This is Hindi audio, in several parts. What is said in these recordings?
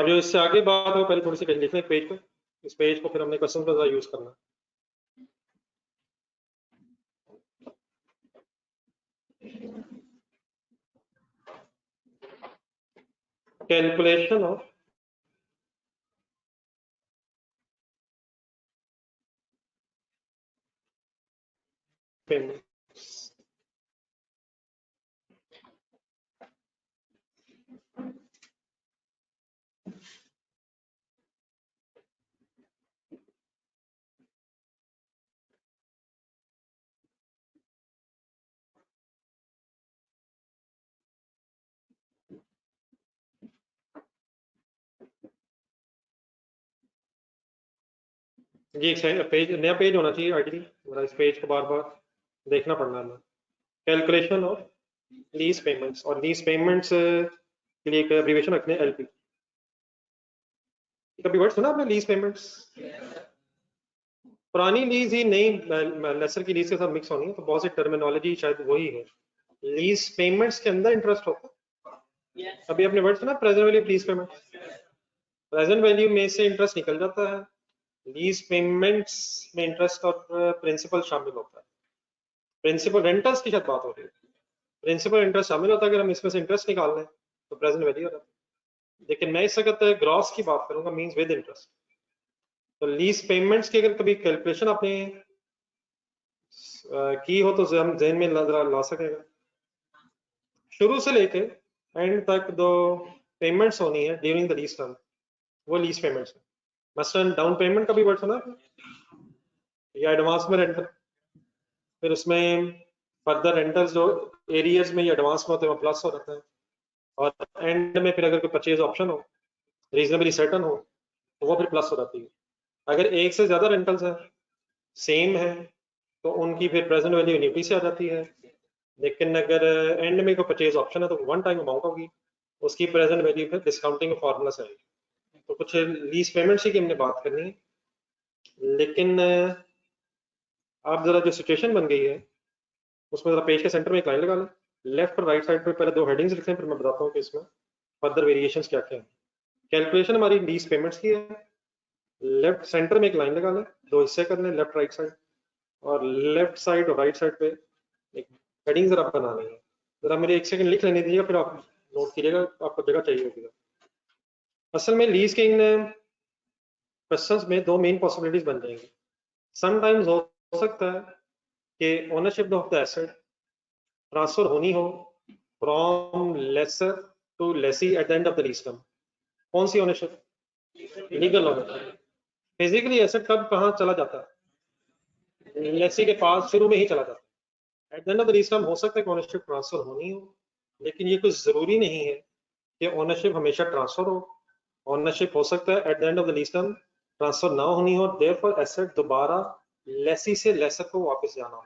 अब जो इससे आगे बात हो पहले थोड़ी सी कहीं लिखना एक पेज पे, इस पेज को फिर हमने क्वेश्चन पर यूज करना। Calculation of payment. जी एक पेज, नया पेज होना चाहिए आइडियली, मेरा इस पेज को बार बार देखना पड़ना है। कैलकुलेशन ऑफ लीज पेमेंट्स, और लीज पेमेंट्स के लिए एक एब्रीविएशन रखने हैं एलपी। कभी वर्ड सुना आपने लीज पेमेंट्स? पुरानी लीज ही नई लेसर की लीज के साथ मिक्स होनी है, तो बहुत सी टर्मिनोलॉजी शायद वही है। लीज पेमेंट्स के अंदर इंटरेस्ट होता है। अभी आपने वर्ड सुना present value lease payment, present value में से इंटरेस्ट निकल जाता है, लीज पेमेंट्स में इंटरेस्ट और प्रिंसिपल शामिल होता है। प्रिंसिपल रेंटल्स की शायद बात हो रही है, प्रिंसिपल इंटरेस्ट शामिल होता है। अगर हम इसमें से इंटरेस्ट निकाल लें तो प्रेजेंट वैल्यू हो जाता है। लेकिन मैं इस वक्त ग्रॉस की बात करूंगा, मींस विद इंटरेस्ट। तो लीज पेमेंट्स की अगर कभी कैलकुलेशन आपने की हो तो हम जहन में ला सकेगा। शुरू से लेके एंड तक जो पेमेंट्स होनी है ड्यूरिंग द लीज टर्म, वो लीज पेमेंट्स है। मसलन डाउन पेमेंट का भी वर्ड सुना या एडवांस में रेंटल, फिर उसमें फर्दर रेंटल्स जो एरियर्स में या एडवांस में होते हैं वो प्लस हो जाता है, और एंड में फिर अगर कोई परचेज ऑप्शन हो रीजनेबली सर्टन हो तो वो फिर प्लस हो जाती है। अगर एक से ज्यादा रेंटल्स है सेम है तो उनकी फिर प्रेजेंट वैल्यू यूनिटी से आ जाती है। लेकिन अगर एंड में कोई परचेज ऑप्शन है तो वन टाइम अमाउंट होगी, उसकी प्रेजेंट वैल्यू फिर डिस्काउंटिंग फॉर्मूला से आएगी। तो कुछ लीज पेमेंट्स की हमने बात करनी है, लेकिन आप जरा जो सिचुएशन बन गई है उसमें जरा पेज के सेंटर में एक लाइन लगा लें, लेफ्ट और राइट साइड पे पहले दो हेडिंग्स लिखें, फिर मैं बताता हूँ कि इसमें फर्दर वेरिएशंस क्या क्या है। कैलकुलेशन हमारी लीज पेमेंट्स की है, लेफ्ट सेंटर में एक लाइन लगा लें, दो हिस्से कर लें लेफ्ट राइट साइड, और लेफ्ट साइड और राइट साइड पे एक हेडिंग जरा बना लेंगे। जरा मेरे एक सेकंड लिख लेने दीजिएगा, फिर आप नोट कीजिएगा, आपको जगह चाहिए होगी। असल में लीज के इन क्वेश्चंस में दो मेन पॉसिबिलिटीज बन जाएंगी। समटाइम्स हो सकता है कि ownership of the asset transfer होनी हो from lessor to lessee at the end of the lease term. कौन सी ownership? Legal ownership. Physically asset कब कहाँ चला जाता है? लेसी के पास शुरू में ही चला जाता है। At the end of the lease term हो सकता है कि ओनरशिप ट्रांसफर होनी हो, लेकिन ये कुछ जरूरी नहीं है कि ओनरशिप हमेशा ट्रांसफर हो। ओनरशिप हो सकता है at the end of the lease term transfer ना होनी हो, देयरफॉर एसेट दोबारा लेसी से लेसर को वापस जाना हो।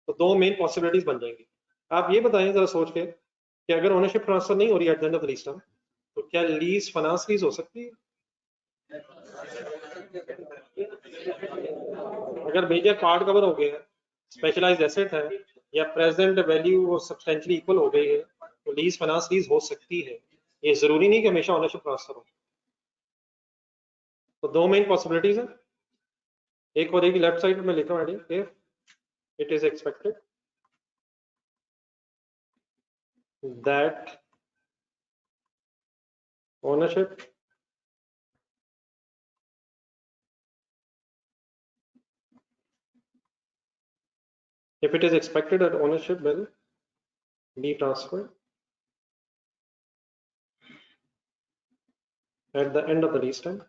तो दो मेन पॉसिबिलिटीज बन जाएंगी। आप ये बताएं जरा सोच के कि अगर ओनरशिप ट्रांसफर नहीं हो रही eight the end of the lease term तो क्या लीज फाइनेंस लीज हो सकती है? अगर मेजर पार्ट कवर हो गए हैं, स्पेशलाइज्ड एसेट है, या प्रेजेंट वैल्यू वो सब्सटेंशियली इक्वल हो गई है, तो लीज फाइनेंस लीज हो सकती है। ये जरूरी नहीं कि हमेशा ओनरशिप ट्रांसफर हो। तो दो मेन पॉसिबिलिटीज है, एक और एक लेफ्ट साइड में लिखा हूँ, if it is expected that ownership if it is expected that ownership will be transferred at the end of the lease term,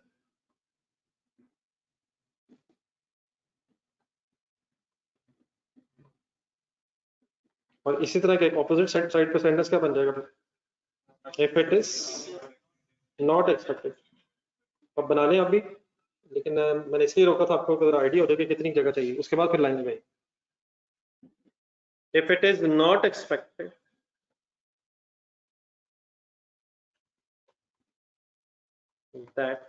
और इसी तरह के ऑपोजिट साइड पे सेंटेंस क्या बन जाएगा फिर? If it is not expected. अब बना लें अभी, लेकिन मैंने इसलिए रोका था आपको अगर आइडिया हो जाए कि कितनी जगह चाहिए, उसके बाद फिर लाइन लगाई। If it is not expected that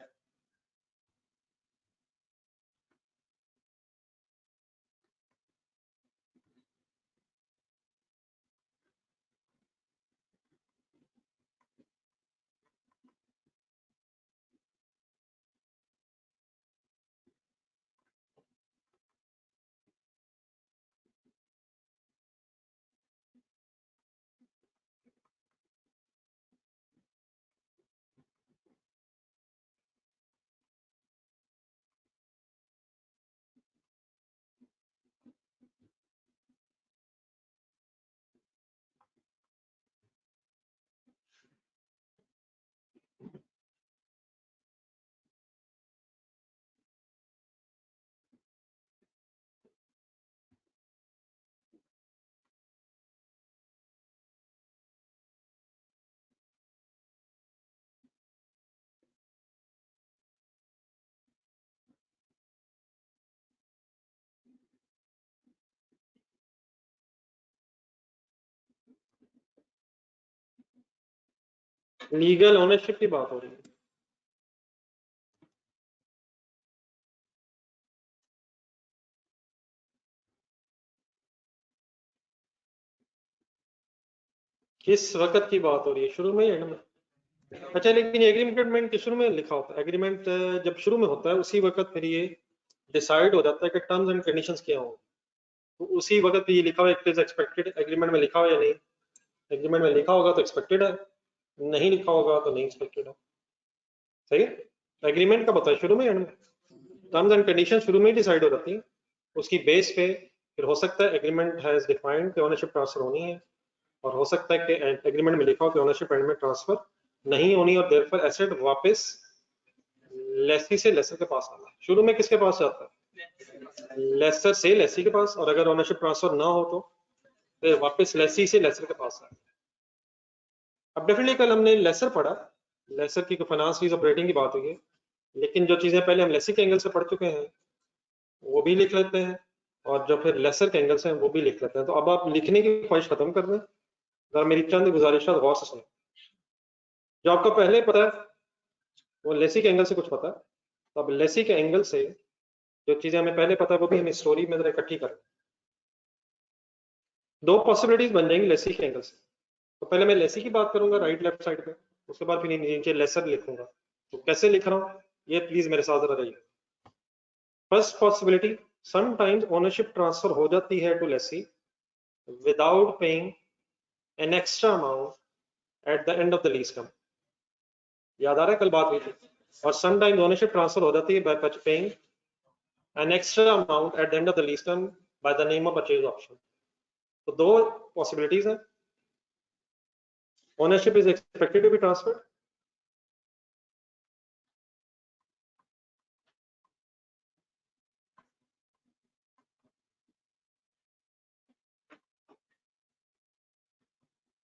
legal ownership की बात हो रही है। किस वक्त की बात हो रही है, शुरू में एंड में? अच्छा, लेकिन एग्रीमेंट के शुरू में लिखा होता है, एग्रीमेंट जब शुरू में होता है उसी वक्त फिर ये डिसाइड हो जाता है कि टर्म्स एंड कंडीशंस क्या हों, तो उसी वक्त ये लिखा हुआ इट इज एक्सपेक्टेड, एग्रीमेंट में लिखा हुआ या नहीं, एग्रीमेंट में लिखा होगा तो एक्सपेक्टेड है, नहीं लिखा होगा तो नहीं एक्सपेक्टेड है। सही है? एग्रीमेंट का बताया शुरू में एंड में, टर्म्स एंड कंडीशन शुरू में ही डिसाइड हो जाती है, उसकी बेस पे फिर हो सकता है एग्रीमेंट हैज डिफाइंड कि ओनरशिप ट्रांसफर होनी है, और हो सकता है कि एग्रीमेंट में लिखा हो कि ओनरशिप एंड में ट्रांसफर नहीं होनी, और देयरफॉर एसेट वापस लेसी से लेसर के पास आना। शुरू में किसके पास जाता है? लेसर से लेसी के पास, और अगर ओनरशिप ट्रांसफर ना हो तो फिर वापस लेसी से लेसर के पास आए। अब डेफिनेटली कल हमने लेसर पढ़ा, लेसर की फाइनेंस लीज ऑपरेटिंग की बात हुई है, लेकिन जो चीजें पहले हम लेसी के एंगल से पढ़ चुके हैं वो भी लिख लेते हैं, और जो फिर लेसर के एंगल से हैं वो भी लिख लेते हैं। तो अब आप लिखने की ख्वाहिश खत्म कर दें, जरा मेरी चंद गुजारिशात गौर से सुने। जो आपको पहले पता है वो लेसी के एंगल से कुछ पता है, तो अब लेसी के एंगल से जो चीजें हमें पहले पता है वो भी हम स्टोरी में जरा इकट्ठी करें। दो पॉसिबिलिटीज बन जाएंगी लेसी के एंगल से। तो पहले मैं लेसी की बात करूंगा राइट लेफ्ट साइड पे, उसके बाद फिर नीचे लेसर लिखूंगा। तो कैसे लिख रहा हूँ ये प्लीज मेरे साथ जरा रहिए। First possibility, sometimes ownership transfer हो जाती है to lessee without paying an extra amount at the end of the lease term. याद आ रहा है कल बात हुई थी। और समटाइम्स ओनरशिप ट्रांसफर हो जाती है by paying an extra amount at the end of the lease term by the name of purchase option. तो दो पॉसिबिलिटीज हैं, ownership is expected to be transferred,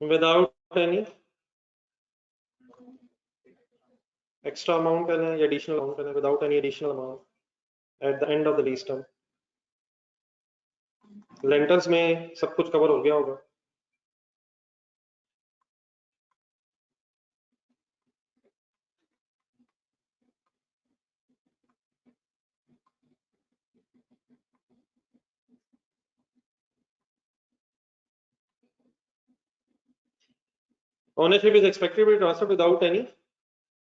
without any extra amount and additional amount and without any additional amount at the end of the lease term। लेंटर्स में सब कुछ कवर हो गया होगा। Ownership is expected to be transferred without any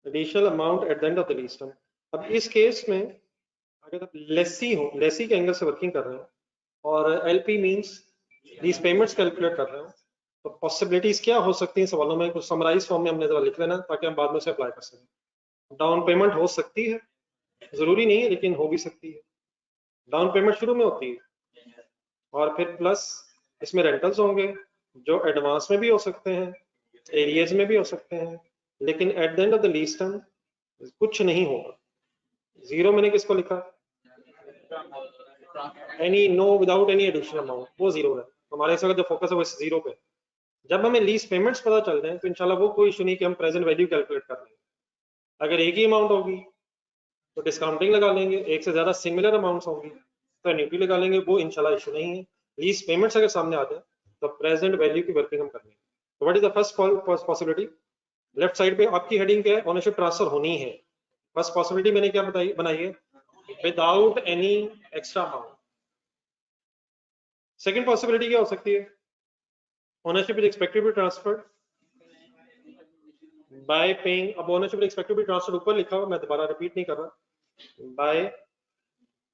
additional amount at the end of the lease term. अब इस केस में अगर आप लेसी हो, लेसी के एंगल से वर्किंग कर रहे हो और LP means lease payments calculate कर रहे हो, तो पॉसिबिलिटीज क्या हो सकती हैं सवालों में कुछ समराइज फॉर्म में हमने जरा लिख लेना ताकि हम बाद में उसे अप्लाई कर सकें। डाउन पेमेंट हो सकती है, जरूरी नहीं है लेकिन हो भी सकती है। डाउन पेमेंट शुरू में होती है, और फिर प्लस इसमें रेंटल्स होंगे जो एडवांस में भी हो सकते हैं, एरियज में भी हो सकते हैं, लेकिन at the end of the lease term कुछ नहीं होगा। जीरो मैंने किसको लिखा? Any no without any additional amount, वो जीरो है। हमारे इस वक्त जो फोकस है वो इस जीरो पे। जब हमें लीज पेमेंट्स पता चल जाए तो इंशाल्लाह वो कोई इशू नहीं कि हम प्रेजेंट वैल्यू कैलकुलेट कर लेंगे। अगर एक ही अमाउंट होगी तो डिस्काउंटिंग लगा लेंगे, एक से ज्यादा सिमिलर अमाउंट्स होंगी तो एन्युटी लगा लेंगे, वो इंशाल्लाह इशू नहीं है। लीज पेमेंट्स अगर सामने आ जाए तो प्रेजेंट वैल्यू की वर्किंग हम कर लेंगे। तो what is the first possibility? Left side पे आपकी हेडिंग क्या है? ओनरशिप ट्रांसफर होनी है। फर्स्ट पॉसिबिलिटी मैंने क्या बनाई है? Without any extra amount. Second possibility क्या हो सकती है? Ownership is expected to be transferred by paying, अब ownership is expected to be transferred ऊपर लिखा हुआ, मैं दोबारा रिपीट नहीं कर रहा, by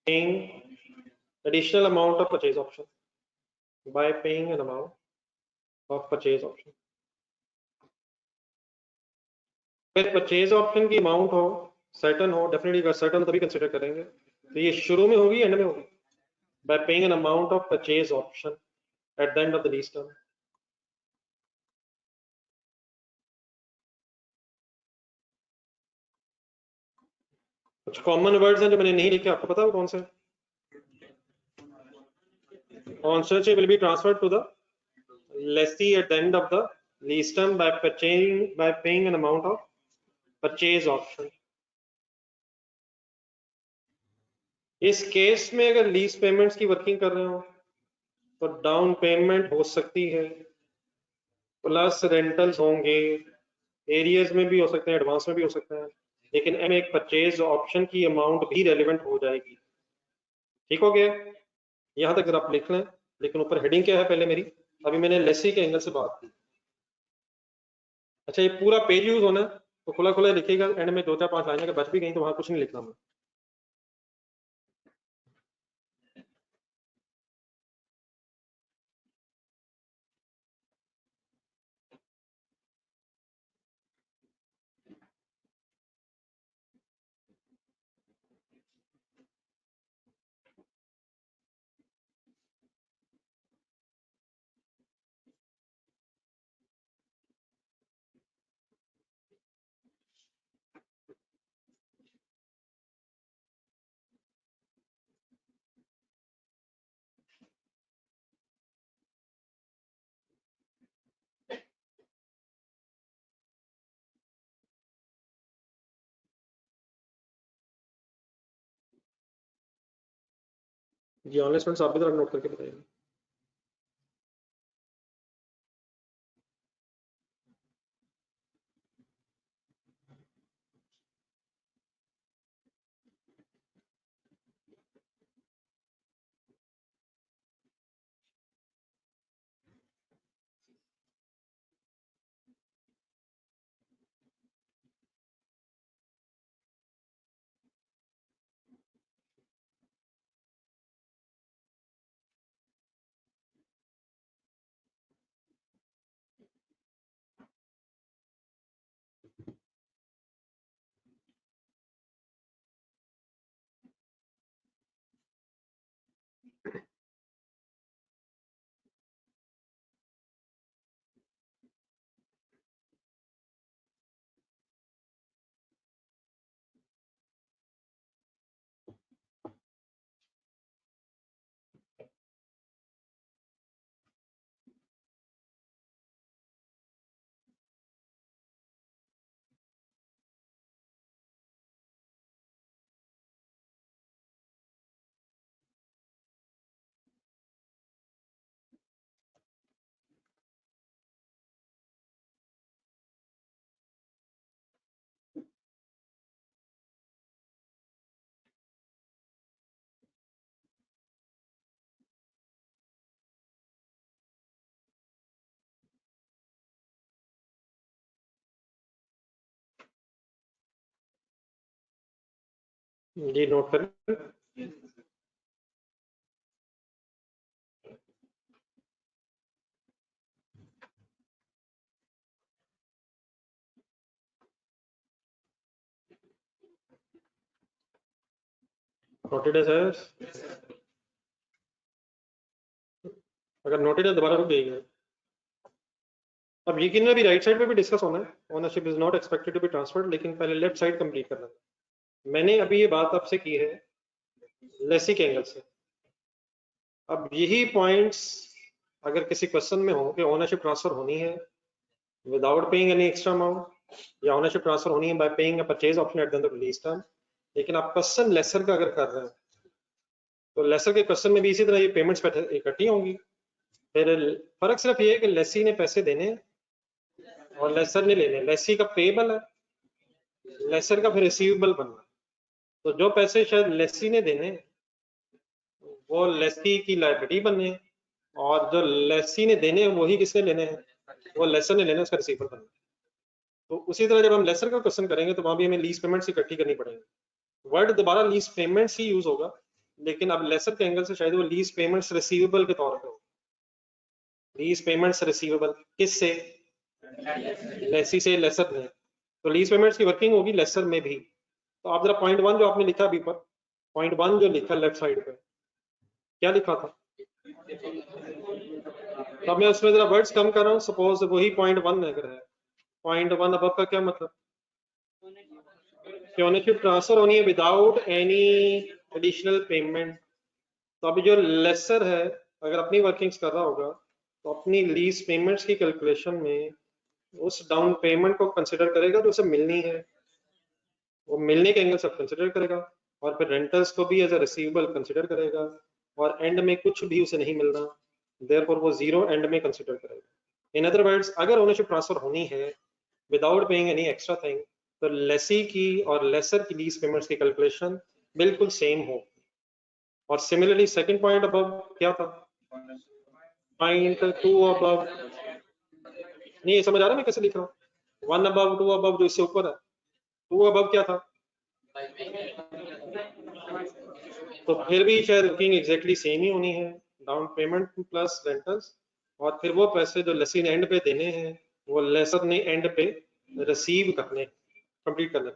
paying additional amount of purchase option, by paying an amount of purchase option। फिर परचेज ऑप्शन की अमाउंट हो, सर्टन हो, डेफिनेटली अगर सर्टन तभी कंसिडर करेंगे। तो ये शुरू में होगी एंड में होगी? Bye paying an amount of purchase option eight the end of the lease term. कुछ कॉमन वर्ड्स हैं जो मैंने नहीं लिखे, आपको पता है कौन से? Ownership will be transferred to the lessee at the end of the lease term by paying an amount of purchase option। इस केस में अगर लीज पेमेंट्स की वर्किंग कर रहे हो तो डाउन पेमेंट हो सकती है, प्लस रेंटल्स होंगे, एरियर्स में भी हो सकते हैं, एडवांस में भी हो सकते हैं, लेकिन एम एक परचेज ऑप्शन की अमाउंट भी रेलिवेंट हो जाएगी। ठीक हो गया? यहाँ तक अगर आप लिख लें, लेकिन ऊपर हेडिंग क्या है पहले मेरी, अभी मैंने लेसी के एंगल से बात की। अच्छा, ये पूरा पेज यूज होना है तो खुला खुला लिखिएगा, एंड में 2 4 5 लाइनें अगर बच भी गई तो वहां कुछ नहीं लिखना मैं। जी ऑनलाइन स्टूडेंट्स आप भी जरा नोट करके बताइए। जी नोट करें। नोटेड है सर? अगर नोटेड है दोबारा रुक जाइएगा। अब यकीन भी राइट साइड पे भी डिस्कस होना है, ownership is not expected to be transferred, लेकिन पहले लेफ्ट साइड कंप्लीट करना है। मैंने अभी ये बात आपसे की है लेसी के एंगल से। अब यही पॉइंट्स अगर किसी क्वेश्चन में हो कि ओनरशिप ट्रांसफर होनी है without paying any extra amount, या ओनरशिप ट्रांसफर होनी है by paying a purchase option eight the end of release term, लेकिन आप क्वेश्चन लेसर का अगर कर रहे हैं तो लेसर के क्वेश्चन में भी इसी तरह ये पेमेंट्स इकट्ठी होंगी। फिर फर्क सिर्फ ये है कि लेसी ने पैसे देने और लेसर ने लेने। लेसी का पेबल है, लेसर का फिर रिसीवेबल बनना। तो जो पैसे शायद लेसी ने देने वो लेसी की लायबिलिटी बनने, और जो लेसी ने देने वही किसने लेने हैं, वो लेसर ने लेने, उसका रिसीवेबल बनना। तो उसी तरह जब हम लेसर का क्वेश्चन करेंगे तो वहां भी हमें लीज पेमेंट्स इकट्ठी करनी पड़ेंगी। वर्ड दोबारा लीज पेमेंट्स ही यूज होगा, लेकिन अब लेसर के एंगल से शायद वो लीज पेमेंट्स रिसीवेबल के तौर पे हो। लीज पेमेंट्स रिसीवेबल किससे? लेसी से, लेसर में। तो लीज पेमेंट्स की वर्किंग होगी लेसर में भी। तो आप जरा पॉइंट 1 जो आपने लिखा अभी पर, पॉइंट 1 जो लिखा लेफ्ट साइड पे, क्या लिखा था? तो मैं उसमें जरा वर्ड्स कम कर रहा हूँ। सपोज वही पॉइंट 1 अगर है, पॉइंट 1 अब का क्या मतलब कि ओनरशिप ट्रांसफर होनी है विदाउट एनी एडिशनल पेमेंट। तो अभी जो लेसर है अगर अपनी वर्किंग्स कर रहा होगा तो अपनी लीज पेमेंट्स की कैलकुलेशन में उस डाउन पेमेंट को कंसिडर करेगा जो उसे मिलनी है, वो मिलने के एंगल से कंसिडर करेगा, और फिर रेंटर्स को भी एज अ रिसीवेबल कंसिडर करेगा, और एंड में कुछ भी उसे नहीं मिल रहा, देयरफॉर वो जीरो एंड में कंसिडर करेगा। इन अदर वर्ड्स, अगर ओनरशिप ट्रांसफर होनी है without paying any extra thing, तो लेसी की और लेसर की लीज पेमेंट्स की कैलकुलेशन बिल्कुल सेम हो। और सिमिलरली सेकंड पॉइंट अबव क्या था, पॉइंट 2 अबव, नहीं ये समझ आ रहा है मैं कैसे लिख रहा हूँ, 1 अबव 2 अबव जो इससे ऊपर है, 2 अबव क्या था, तो फिर भी शायद बुकिंग एग्जैक्टली सेम ही होनी है, डाउन पेमेंट प्लस रेंटल्स, और फिर वो पैसे जो लेसी ने एंड पे देने हैं वो लेसर ने एंड पे रिसीव करने, कंप्लीट करने।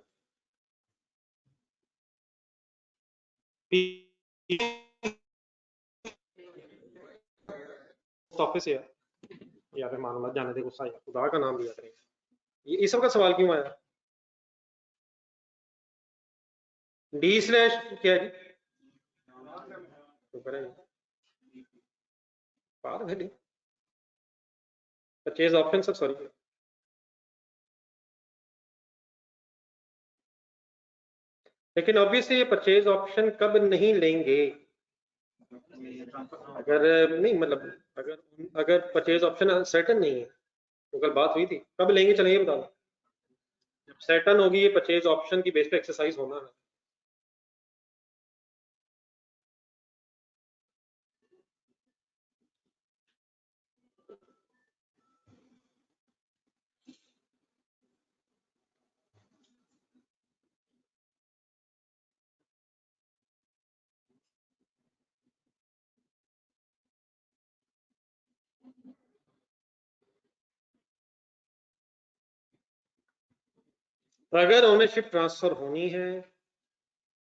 ऑफिस है यार, मान मत जाने दे, गुस्सा आया, खुदा का नाम लिया करें। ये सब का सवाल क्यों आया, डी स्लैश क्या है, परचेज ऑप्शन सर, सॉरी लेकिन ऑब्वियसली ये परचेज ऑप्शन कब नहीं लेंगे, अगर नहीं मतलब अगर परचेज ऑप्शन सर्टेन नहीं है, तो कल बात हुई थी, कब लेंगे, चलिए ये बता दो, जब सर्टेन होगी ये परचेज ऑप्शन की बेस पे एक्सरसाइज होना है। अगर ओनरशिप ट्रांसफर होनी है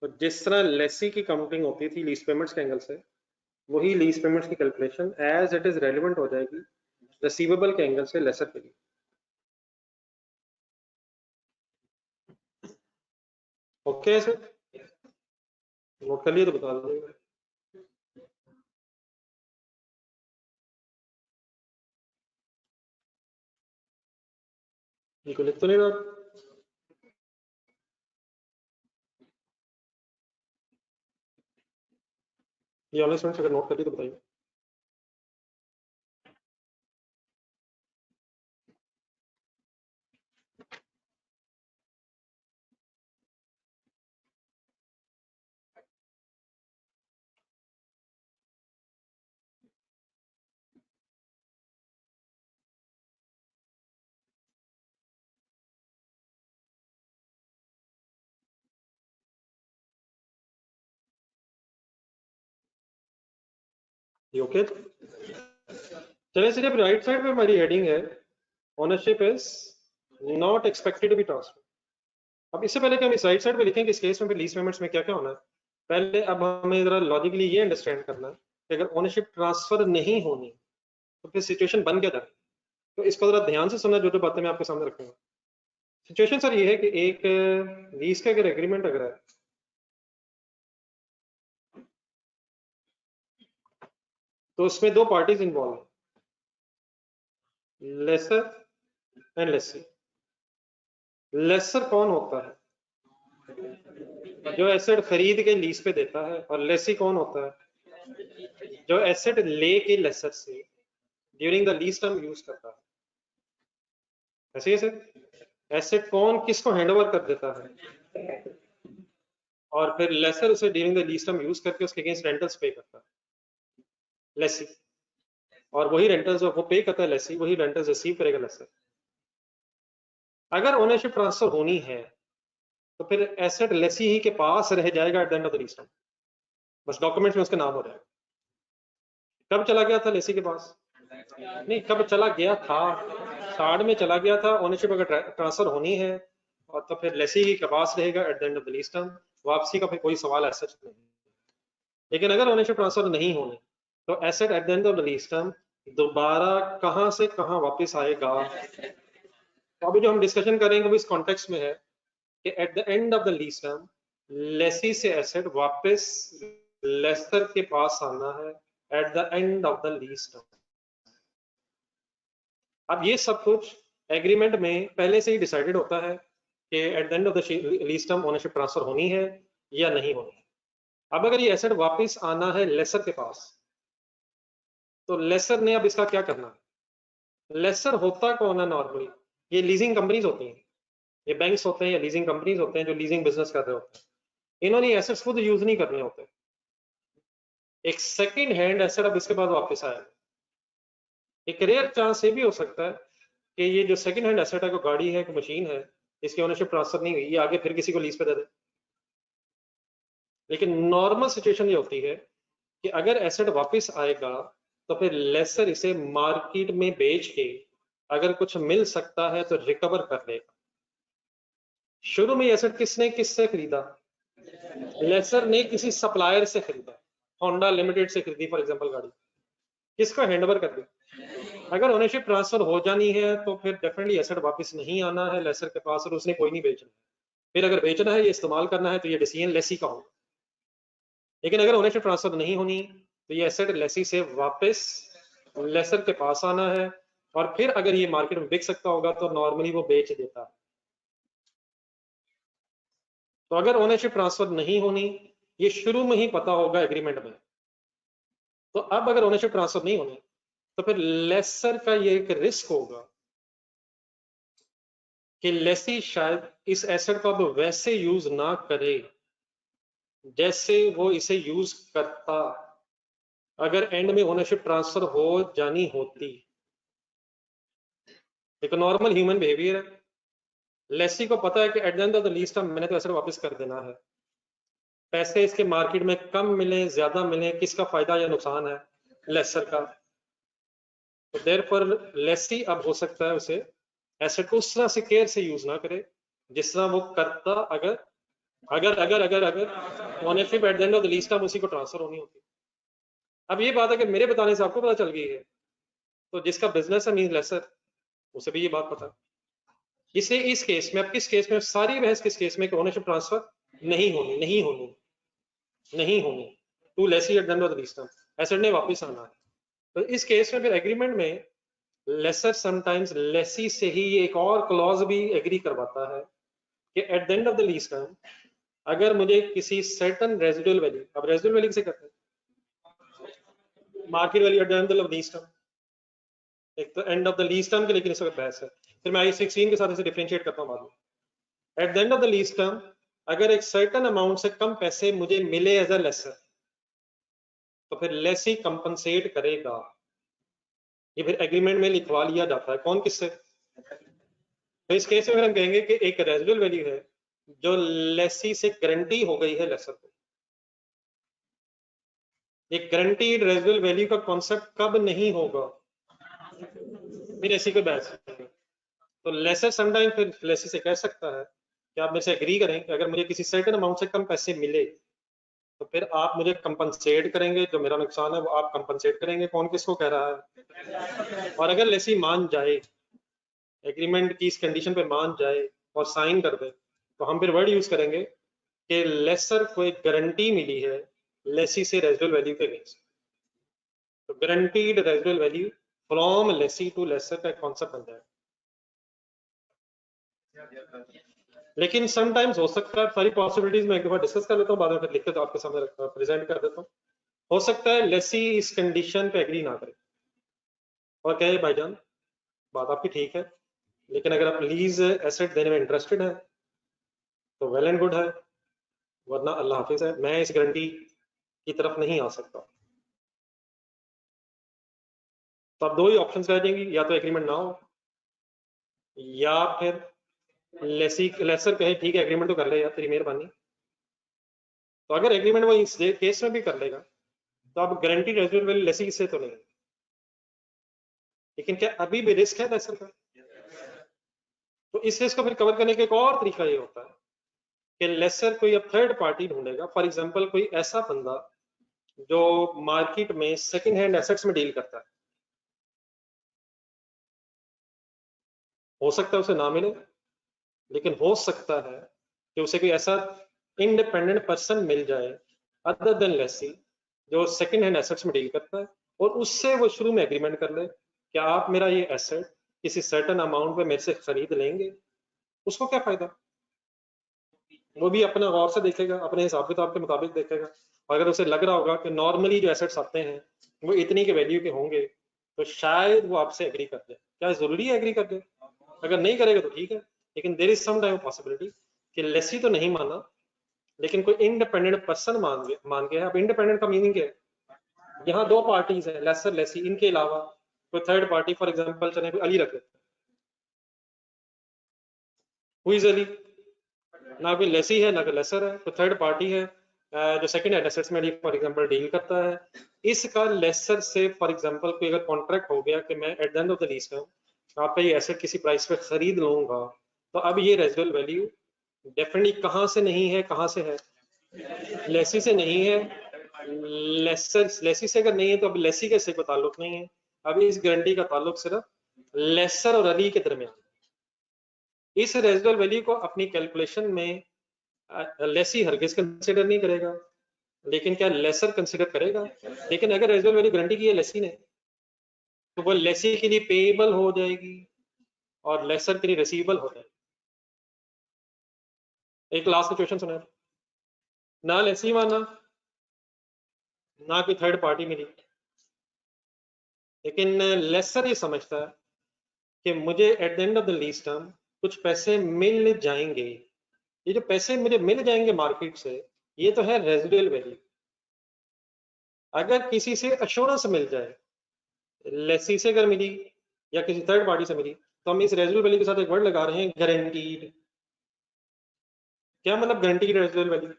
तो जिस तरह लेसी की काउंटिंग होती थी लीज पेमेंट्स के एंगल से, वही लीज पेमेंट्स की calculation as it is relevant हो जाएगी रिसीवेबल के एंगल से लेसर के लिए। ओके सर, नोट कर लिए तो बता दो, बिल्कुल लिख तो नहीं रहा, ये ऑनलाइन स्टूडेंट्स अगर नोट कर लिए तो बताइए। ये ओके, चलिए सिर्फ राइट साइड पे हमारी हेडिंग है ownership is not expected to be transfer. अब इससे पहले कि हम इस राइट साइड पे लिखें कि इस केस में भी लीज पेमेंट्स में क्या क्या होना है, पहले अब हमें जरा लॉजिकली ये अंडरस्टैंड करना है कि अगर ओनरशिप ट्रांसफर नहीं होनी तो फिर सिचुएशन बन क्या जाए। तो इसको जरा ध्यान से सुनना, जो जो बातें मैं आपके सामने रखूंगा। सिचुएशन सर ये है कि एक लीज का अगर एग्रीमेंट अगर है, तो उसमें दो पार्टीज इन्वॉल्व है, लेसर एंड लेसी। लेसर कौन होता है, जो एसेट खरीद के लीज पे देता है, और लेसी कौन होता है, जो एसेट ले के लेसर से during the lease term use करता है। ऐसे ही सर, एसेट कौन किसको हैंडओवर कर देता है, और फिर लेसर उसे during the lease term use करके उसके अगेंस्ट रेंटल्स पे करता है, लेसी। और वही रेंटल्स वो पे करता है लेसी, वही रेंटल्स रिसीव करेगा लेसर। अगर ओनरशिप ट्रांसफर होनी है तो फिर एसेट लेसी ही के पास रह जाएगा eight the end of the lease term, बस डॉक्यूमेंट्स में उसका नाम हो जाएगा। कब चला गया था लेसी के पास, नहीं कब चला गया था, स्टार्ट में चला गया था। ओनरशिप अगर ट्रांसफर होनी है और तो फिर लेसी ही के पास रहेगा eight the end of the lease term, वापसी का फिर कोई सवाल ऐसा नहीं। लेकिन अगर ओनरशिप ट्रांसफर नहीं होने तो asset eight the end of the lease term दोबारा कहां से कहां वापस आएगा। तो अभी जो हम डिस्कशन करेंगे वो इस कॉन्टेक्स्ट में है कि at the end of the lease term lessee से एसेट वापस लेसर के पास आना है at the end of the lease term. अब ये सब कुछ एग्रीमेंट में पहले से ही डिसाइडेड होता है कि at the end of the lease term ownership transfer होनी है या नहीं होनी है। अब अगर ये एसेट वापस आना है लेसर के पास, तो लेसर ने अब इसका क्या करना है, लेसर होता कौन है नॉर्मली, ये लीजिंग कंपनीज होती हैं, ये बैंक्स होते हैं या लीजिंग कंपनीज होते हैं जो लीजिंग बिजनेस कर रहे होते हैं। इन्होंने एसेट्स खुद यूज नहीं करने होते, एक सेकंड हैंड एसेट अब इसके बाद वापस आया। एक रेयर चांस ये भी हो सकता है कि ये जो सेकंड हैंड एसेट है, कोई गाड़ी है, कोई मशीन है, इसकी ओनरशिप ट्रांसफर नहीं हुई, ये आगे फिर किसी को लीज पे दे दे। लेकिन नॉर्मल सिचुएशन ये होती है कि अगर एसेट वापस आएगा तो फिर लेसर इसे मार्केट में बेच के अगर कुछ मिल सकता है तो रिकवर कर लेगा। शुरू में एसेट किससे खरीदा? लेसर ने किसी सप्लायर से खरीदा, होंडा लिमिटेड से खरीदी फॉर एग्जांपल गाड़ी, किसको हैंडओवर कर दी। अगर ओनरशिप ट्रांसफर हो जानी है तो फिर डेफिनेटली एसेट वापस नहीं आना है लेसर के पास, और उसने कोई नहीं बेचना है। फिर अगर बेचना है, ये इस्तेमाल करना है, तो ये डिसीजन लेसी का होगा। लेकिन अगर ओनरशिप ट्रांसफर नहीं होनी तो ये एसेट लेसी से वापस लेसर के पास आना है, और फिर अगर ये मार्केट में बिक सकता होगा तो नॉर्मली वो बेच देता है। तो अगर ओनरशिप ट्रांसफर नहीं होनी, ये शुरू में ही पता होगा एग्रीमेंट में, तो अब अगर ओनरशिप ट्रांसफर नहीं होनी तो फिर लेसर का ये एक रिस्क होगा कि लेसी शायद इस एसेट को अब वैसे यूज ना करे जैसे वो इसे यूज करता अगर एंड में ओनरशिप ट्रांसफर हो जानी होती। एक नॉर्मल ह्यूमन बिहेवियर है, लेसी को पता है कि at the end of the lease term मैंने तो एसेट वापस कर देना है, पैसे इसके मार्केट में कम मिले ज्यादा मिले, किसका फायदा या नुकसान है? लेसर का। तो देयरफॉर लेसी अब हो सकता है उसे एसेट को उस तरह से केयर से यूज ना करे जिस तरह वो करता अगर अगर अगर अगर अगर ownership eight the end of the lease term उसी को ट्रांसफर होनी होती। अब ये बात है कि मेरे बताने से आपको पता चल गई है, तो जिसका बिजनेस है मीन लेसर, उसे भी ये बात पता है। इसलिए इस केस में, अब किस केस में, सारी बहस किस केस में कि ओनरशिप ट्रांसफर नहीं होनी to lessee at the end of the lease term, asset ने वापस आना है। तो इस केस में फिर एग्रीमेंट में लेसर समटाइम्स लेसी से ही एक और क्लॉज भी एग्री करवाता है कि at the end of the lease term अगर मुझे किसी सर्टेन रेजिडुअल वैल्यू, अब रेजिडुअल वैल्यू किसे कहते हैं? Market value eight the end of lease term, एक तो and of the lease term के, लेकिन इस वक्त बहस है, फिर मैं आई16 के साथ इसे डिफरेंशिएट करता हूं बाद में। Eight the end of the lease term अगर एक सर्टेन अमाउंट से कम पैसे मुझे मिले एज अ लेसर तो फिर लेसी कंपनसेट करेगा। ये फिर एग्रीमेंट में लिखवा लिया जाता है, कौन किससे? तो इस केस में फिर हम कहेंगे कि एक रेजिडुअल वैल्यू है जो लेसी से गारंटी हो गई है लेसर को। एक गारंटीड रेजिडुअल वैल्यू का कॉन्सेप्ट कब नहीं होगा? फिर ऐसी कोई बहस नहीं। तो लेसर समटाइम फिर लेसी से कह सकता है कि आप मेरे से एग्री करें कि अगर मुझे किसी सर्टेन अमाउंट से कम पैसे मिले तो फिर आप मुझे कंपनसेट करेंगे, जो मेरा नुकसान है वो आप कंपनसेट करेंगे। कौन किसको कह रहा है? और अगर लेसी मान जाए, एग्रीमेंट की इस कंडीशन पे मान जाए और साइन कर दे, तो हम फिर वर्ड यूज करेंगे कि लेसर को एक गारंटी मिली है लेसी से रेजिडुअल वैल्यू के अगेंस्ट। तो guaranteed residual value from lessee to lessor का कॉन्सेप्ट बन जाए। लेकिन समटाइम्स हो सकता है, सारी पॉसिबिलिटीज में एक दफा डिस्कस कर लेता हूँ, बाद में फिर लिख के तो आपके सामने प्रेजेंट कर देता हूँ। हो सकता है लेसी इस कंडीशन पे एग्री ना करे और कहे भाईजान बात आपकी ठीक है, लेकिन अगर आप लीज एसेट देने में इंटरेस्टेड है तो वेल एंड गुड है, वरना अल्लाह हाफिज है, मैं इस गारंटी की तरफ नहीं आ सकता। तो आप दो ही ऑप्शंस रह जाएंगी, या तो एग्रीमेंट ना हो या फिर लेसर कहे ठीक है एग्रीमेंट तो कर ले यार, तेरी मेहरबानी। तो अगर एग्रीमेंट वो इस केस में भी कर लेगा तो अब गारंटी रेजिडुअल वैल्यू लेसी से तो नहीं, लेकिन क्या अभी भी रिस्क है लेसर का? तो इस रिस्क को फिर कवर करने का एक और तरीका ये होता है कि लेसर कोई अब थर्ड पार्टी ढूंढेगा। फॉर एग्जांपल कोई ऐसा बंदा जो मार्केट में सेकंड हैंड एसेट्स में डील करता है, हो सकता है उसे ना मिले, लेकिन हो सकता है कि उसे कोई ऐसा इंडिपेंडेंट पर्सन मिल जाए अदर देन लेसी जो सेकंड हैंड एसेट्स में डील करता है, और उससे वो शुरू में एग्रीमेंट कर ले कि आप मेरा ये एसेट किसी सर्टेन अमाउंट पे मेरे से खरीद लेंगे। उसको क्या फायदा? वो भी अपना गौर से देखेगा, अपने हिसाब किताब के मुताबिक देखेगा। अगर उसे लग रहा होगा कि नॉर्मली जो एसेट्स आते हैं वो इतनी के वैल्यू के होंगे तो शायद वो आपसे एग्री कर दे। क्या जरूरी है एग्री कर दे? अगर नहीं करेगा तो ठीक है, लेकिन there is some time possibility कि लेसी तो नहीं माना लेकिन कोई इंडिपेंडेंट पर्सन मान गया। अब इंडिपेंडेंट का मीनिंग क्या है, यहाँ दो पार्टीज है, लेसर लेसी, इनके अलावा कोई थर्ड पार्टी, फॉर एग्जांपल चले कोई अली रख लेते हैं, हु इज अली, ना कोई लेसी है ना कोई लेसर है, कोई थर्ड पार्टी है जो सेकंड हैंड एसेट्स में फॉर एग्जांपल डील करता है। इसका लेसर से फॉर एग्जांपल कोई अगर कॉन्ट्रैक्ट हो गया कि मैं eight the end of the lease term आपका ये एसेट किसी प्राइस पे खरीद लूंगा, तो अब ये रेजिडुअल वैल्यू डेफिनेटली कहाँ से नहीं है, कहाँ से है, लेसी से नहीं है। लेसर लेसी से अगर नहीं है तो अब लेसी का इससे कोई ताल्लुक नहीं है। अब इस गारंटी का ताल्लुक सिर्फ लेसर और अली के दरमियान। इस रेजिडुअल वैल्यू को अपनी कैलकुलेशन में लेसी हरगिज कंसिडर नहीं करेगा, लेकिन क्या लेसर कंसिडर करेगा। लेकिन अगर रेजिडुअल वैल्यू गारंटी की है लेसी ने, तो वो लेसी के लिए पेएबल हो जाएगी और लेसर के लिए रिसीवेबल हो जाएगी। एक लास्ट सिचुएशन सुना, ना लेसी माना ना कोई थर्ड पार्टी मिली, लेकिन लेसर ये समझता है कि मुझे eight the end of the lease term कुछ पैसे मिल जाएंगे। ये जो पैसे मुझे मिल जाएंगे मार्केट से, ये तो है रेजिडुअल वैल्यू। अगर किसी से अश्योरेंस मिल जाए, लेसी से अगर मिली या किसी थर्ड पार्टी से मिली, तो हम इस रेजिडुअल वैल्यू के साथ एक वर्ड लगा रहे हैं गारंटीड। क्या मतलब गारंटीड रेजिडुअल वैल्यू,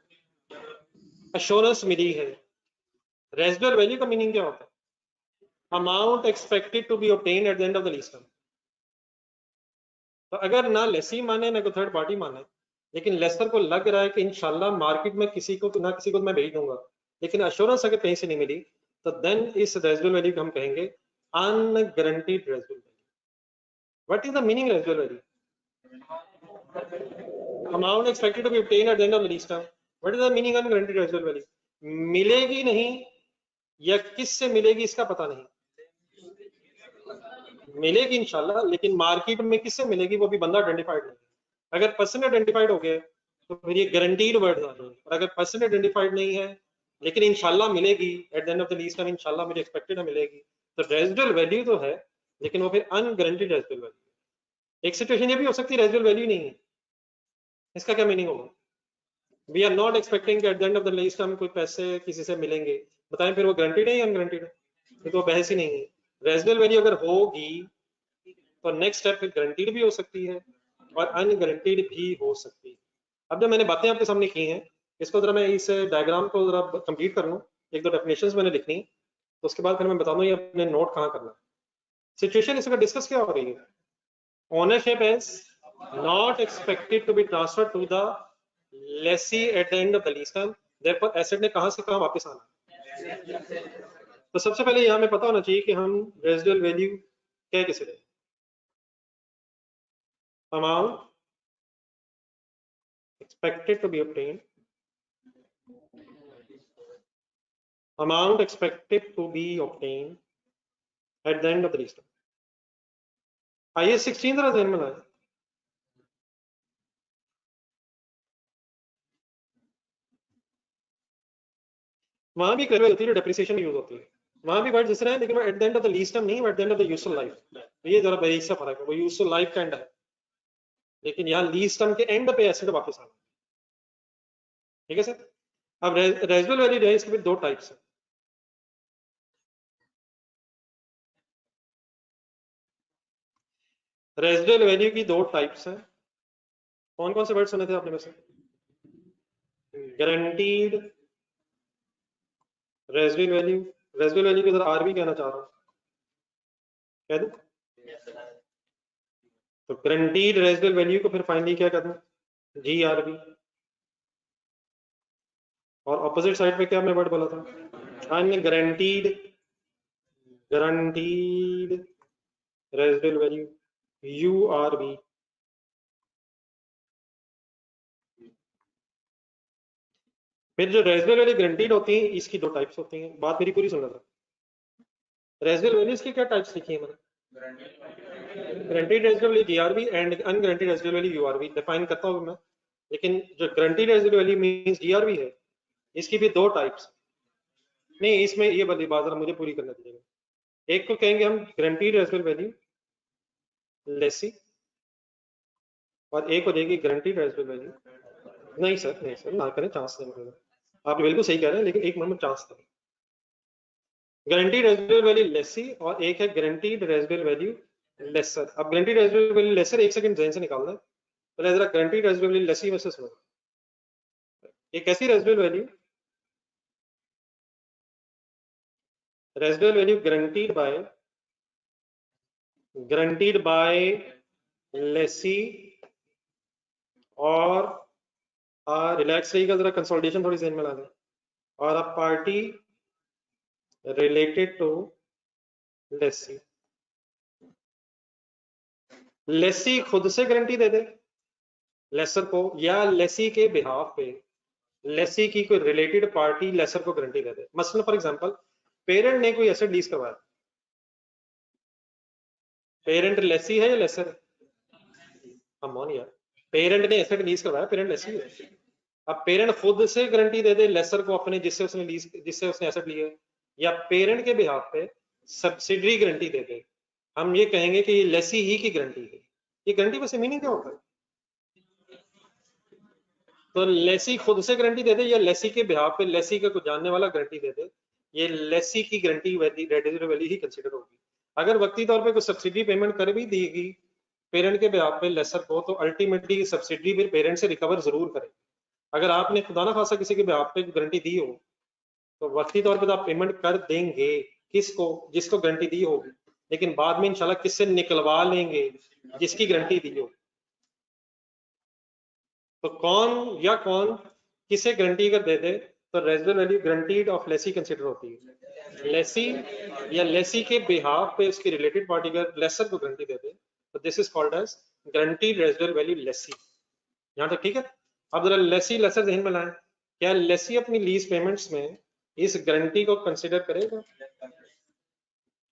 अश्योरेंस मिली है। रेजिडुअल वैल्यू का मीनिंग क्या होता है, amount expected to be obtained at the end of the lease term. तो अगर ना लेसी माने ना कोई थर्ड पार्टी माने, लेकिन लेसर को लग रहा है कि इंशाल्लाह मार्केट में किसी को ना किसी को मैं भेज दूंगा, लेकिन अश्योरेंस अगर कहीं से नहीं मिली, तो देन इस रेजिडुअल वैल्यू को हम कहेंगे unguaranteed residual value. What is the meaning residual value, amount expected to be obtained at the end of the lease term. What is the meaning unguaranteed residual value, मिलेगी नहीं या किससे मिलेगी इसका पता नहीं, मिलेगी इंशाल्लाह, लेकिन मार्केट में किससे मिलेगी वो भी बंदा आइडेंटिफाइड नहीं। अगर पर्सन आइडेंटिफाइड हो गए तो फिर ये गारंटीड वर्ड आ जाएंगे, और अगर पर्सन आइडेंटिफाइड नहीं है लेकिन इंशाल्लाह मिलेगी eight the end of the lease time, इंशाल्लाह मुझे एक्सपेक्टेड है मिलेगी, तो रेजिडुअल वैल्यू तो है लेकिन वो फिर अनगारंटीड रेजिडुअल वैल्यू। एक सिचुएशन ये भी हो सकती है रेजिडुअल वैल्यू नहीं है, इसका क्या मीनिंग होगा, we are not expecting at the end of the lease time कोई पैसे किसी से मिलेंगे, बताएं फिर वो गारंटीड है या अनगारंटीड है, ये तो बहस ही नहीं है। रेजिडुअल वैल्यू अगर होगी तो नेक्स्ट स्टेप फिर गारंटीड भी हो सकती है और अनगारंटीड भी हो सकती है। अब जो मैंने बातें आपके सामने की हैं, इसको जरा मैं इस डायग्राम को जरा कंप्लीट कर लूँ, एक दो डेफिनेशंस मैंने लिखनी, तो उसके बाद फिर मैं बता दूँ ये अपने नोट कहाँ करना। सिचुएशन इसका डिस्कस क्या हो रही है, ownership is not expected to be transferred to the lessee at the end of the lease term, therefore asset ने कहां से कहां वापस आना। तो सबसे पहले यहां हमें पता होना चाहिए कि हम रेजिडुअल वैल्यू क्या किसे दें, amount expected to be obtained, amount expected to be obtained at the end of the lease term। आइए 16 जरा ध्यान में लाएं, वहां भी करवे होती है, डेप्रिसिएशन यूज होती है, वहां भी वर्ड दूसरा है लेकिन वो at the end of the lease term नहीं, at the end of the useful life. तो ये जरा बरीक सा फर्क है, वो यूजफुल लाइफ का एंड है, लेकिन यहाँ लीज टर्म के एंड पे एसेट वापस आना। ठीक है सर। अब रेजिडुअल वैल्यू जो है इसके भी दो टाइप्स है, रेजिडुअल वैल्यू की दो टाइप्स हैं। कौन कौन से वर्ड सुने थे आपने में से, guaranteed residual value, residual value को जरा आर भी कहना चाह रहा हूं, कह दूं, तो गारंटीड रेजिडुअल वैल्यू को फिर फाइनली क्या कहते हैं, जी आर बी। और ऑपोजिट साइड पे क्या मैं वर्ड बोला था, unguaranteed, guaranteed residual value, U R B. फिर जो रेजिडुअल वैल्यू गारंटीड होती है इसकी दो टाइप्स होती हैं, बात मेरी पूरी सुन रहा, रेजिडुअल वैल्यूज की क्या टाइप्स लिखी है मैंने, guaranteed residual value GRB and unguaranteed residual value URB define करता हूं मैं, लेकिन जो guaranteed residual value means GRB है, इसकी भी दो टाइप्स नहीं, इसमें ये बड़ी बात मुझे पूरी करना चाहिए। एक को कहेंगे हम गारंटीड रेजिडुअल वैल्यू लेसी, और एक हो जाएगी गारंटीड रेजिडुअल वैल्यू। नहीं सर ना करें, चांस नहीं मिलेगा। आप बिल्कुल सही कह रहे हैं, लेकिन एक मिनट में चांस दें। गारंटीड रेजिडुअल वैल्यू लेसी और एक है गारंटीड रेजिडुअल वैल्यू लेसर। अब गारंटीड रेजिडुअल वैल्यू लेसर एक सेकंड जहन से निकालना है, पहले जरा गारंटीड रेजिडुअल वैल्यू लेसी में से सुनो। एक ऐसी residual value guaranteed by lessee और रिलैक्स रहिएगा, जरा कंसोलिडेशन थोड़ी जहन में ला दें, और a party related to lessee. Lessee खुद से गारंटी दे दे लेसर को, या लेसी के बिहाफ पे लेसी की कोई रिलेटेड पार्टी लेसर को गारंटी दे दे। मसलन फॉर एग्जांपल पेरेंट ने कोई एसेट लीज करवाया, पेरेंट लेसी है या लेसर? अमोनिया। पेरेंट ने एसेट लीज करवाया, पेरेंट लेसी है। अब पेरेंट खुद से गारंटी दे दे लेसर को अपने जिससे उसने एसेट लिया है, या पेरेंट के बिहाफ पे सब्सिडरी गारंटी दे दे, हम ये कहेंगे कि ये लेसी ही की गारंटी है। ये गारंटी वैसे मीनिंग क्या होता है? तो लेसी खुद से गारंटी दे दे या लेसी के बिहाफ पे लेसी का कुछ जानने वाला गारंटी दे दे, ये लेसी की गारंटी रेजिडुअल वैल्यू ही कंसीडर होगी। अगर वक्ती तौर पे कोई सब्सिडी पेमेंट कर भी देगी पेरेंट के बिहाफ पे लेसर को, तो अल्टीमेटली सब्सिडी भी पेरेंट से रिकवर जरूर करे। अगर आपने खुदा ना खासा किसी के बिहाफ पे गारंटी दी हो, तो वक्ती तौर पे तो आप पेमेंट कर देंगे किसको? जिसको गारंटी दी होगी, लेकिन बाद में इंशाल्लाह किससे निकलवा लेंगे? जिसकी गारंटी दी हो। तो कौन किसे गारंटी अगर दे दे तो residual value guaranteed of lessee consider होती है। लेसी या लेसी के बिहाफ पे उसकी रिलेटेड पार्टी अगर लेसर को गारंटी दे दे तो this is called as guaranteed residual value lessee. यहां तक ठीक है? अब जरा लेसी लेसर ध्यान में लाएं, क्या लेसी अपनी लीज पेमेंट्स में इस गारंटी को कंसीडर करेगा?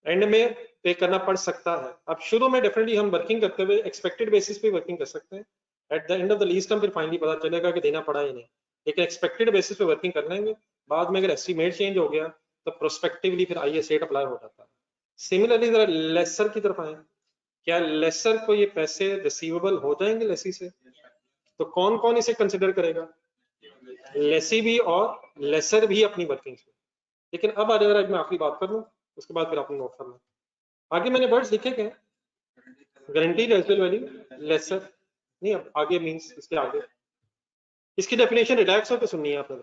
एंड में पे करना पड़ सकता है। अब शुरू में डेफिनेटली हम वर्किंग करते हुए एक्सपेक्टेड बेसिस पे वर्किंग कर सकते हैं, eight the end of the lease term फिर फाइनली पता चलेगा कि देना पड़ा या नहीं, लेकिन एक्सपेक्टेड बेसिस पे वर्किंग कर लेंगे। बाद में अगर एस्टीमेट चेंज हो गया तो प्रोस्पेक्टिवली फिर आईएस 8 अप्लाई हो जाता है। सिमिलरली जरा लेसर की तरफ आए, क्या लेसर को ये पैसे रिसीवेबल हो जाएंगे लेसी से? तो कौन कौन इसे कंसिडर करेगा? लेसी भी और लेसर भी अपनी वर्किंग से। लेकिन अब आज अगर मैं आखिरी बात कर लूँ, उसके बाद फिर आपने नोट करना। आगे मैंने वर्ड्स लिखे गए, गारंटीड रेजिडुअल वैल्यू लेसर नहीं, अब आगे मींस इसके आगे इसकी डेफिनेशन रिलैक्स होकर सुननी है आपने।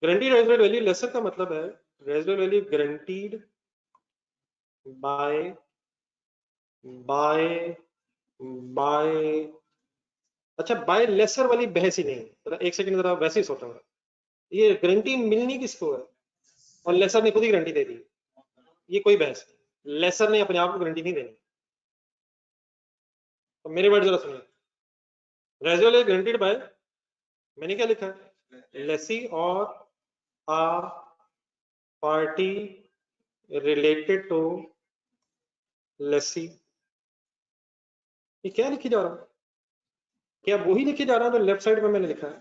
गारंटीड रेजिडुअल वैल्यू लेसर का मतलब है रेजिडुअल वैल्यू गारंटीड बाय अच्छा बाय लेसर वाली बहस ही नहीं। जरा एक सेकंड जरा वैसे ही सोचूंगा, ये गारंटी मिलनी किसको है और लेसर ने खुद ही गारंटी दे दी, ये कोई बहस नहीं। लेसर ने अपने आप को गारंटी नहीं देनी। तो मेरे वर्ड जरा सुनिए, रेजिडुअल वैल्यू गारंटीड बाय, मैंने क्या लिखा है? लेसी और आ पार्टी रिलेटेड टू लेसी। ये क्या लिखी जा रहा है? क्या वही लिखी जा रहा है तो लेफ्ट साइड में मैंने लिखा है?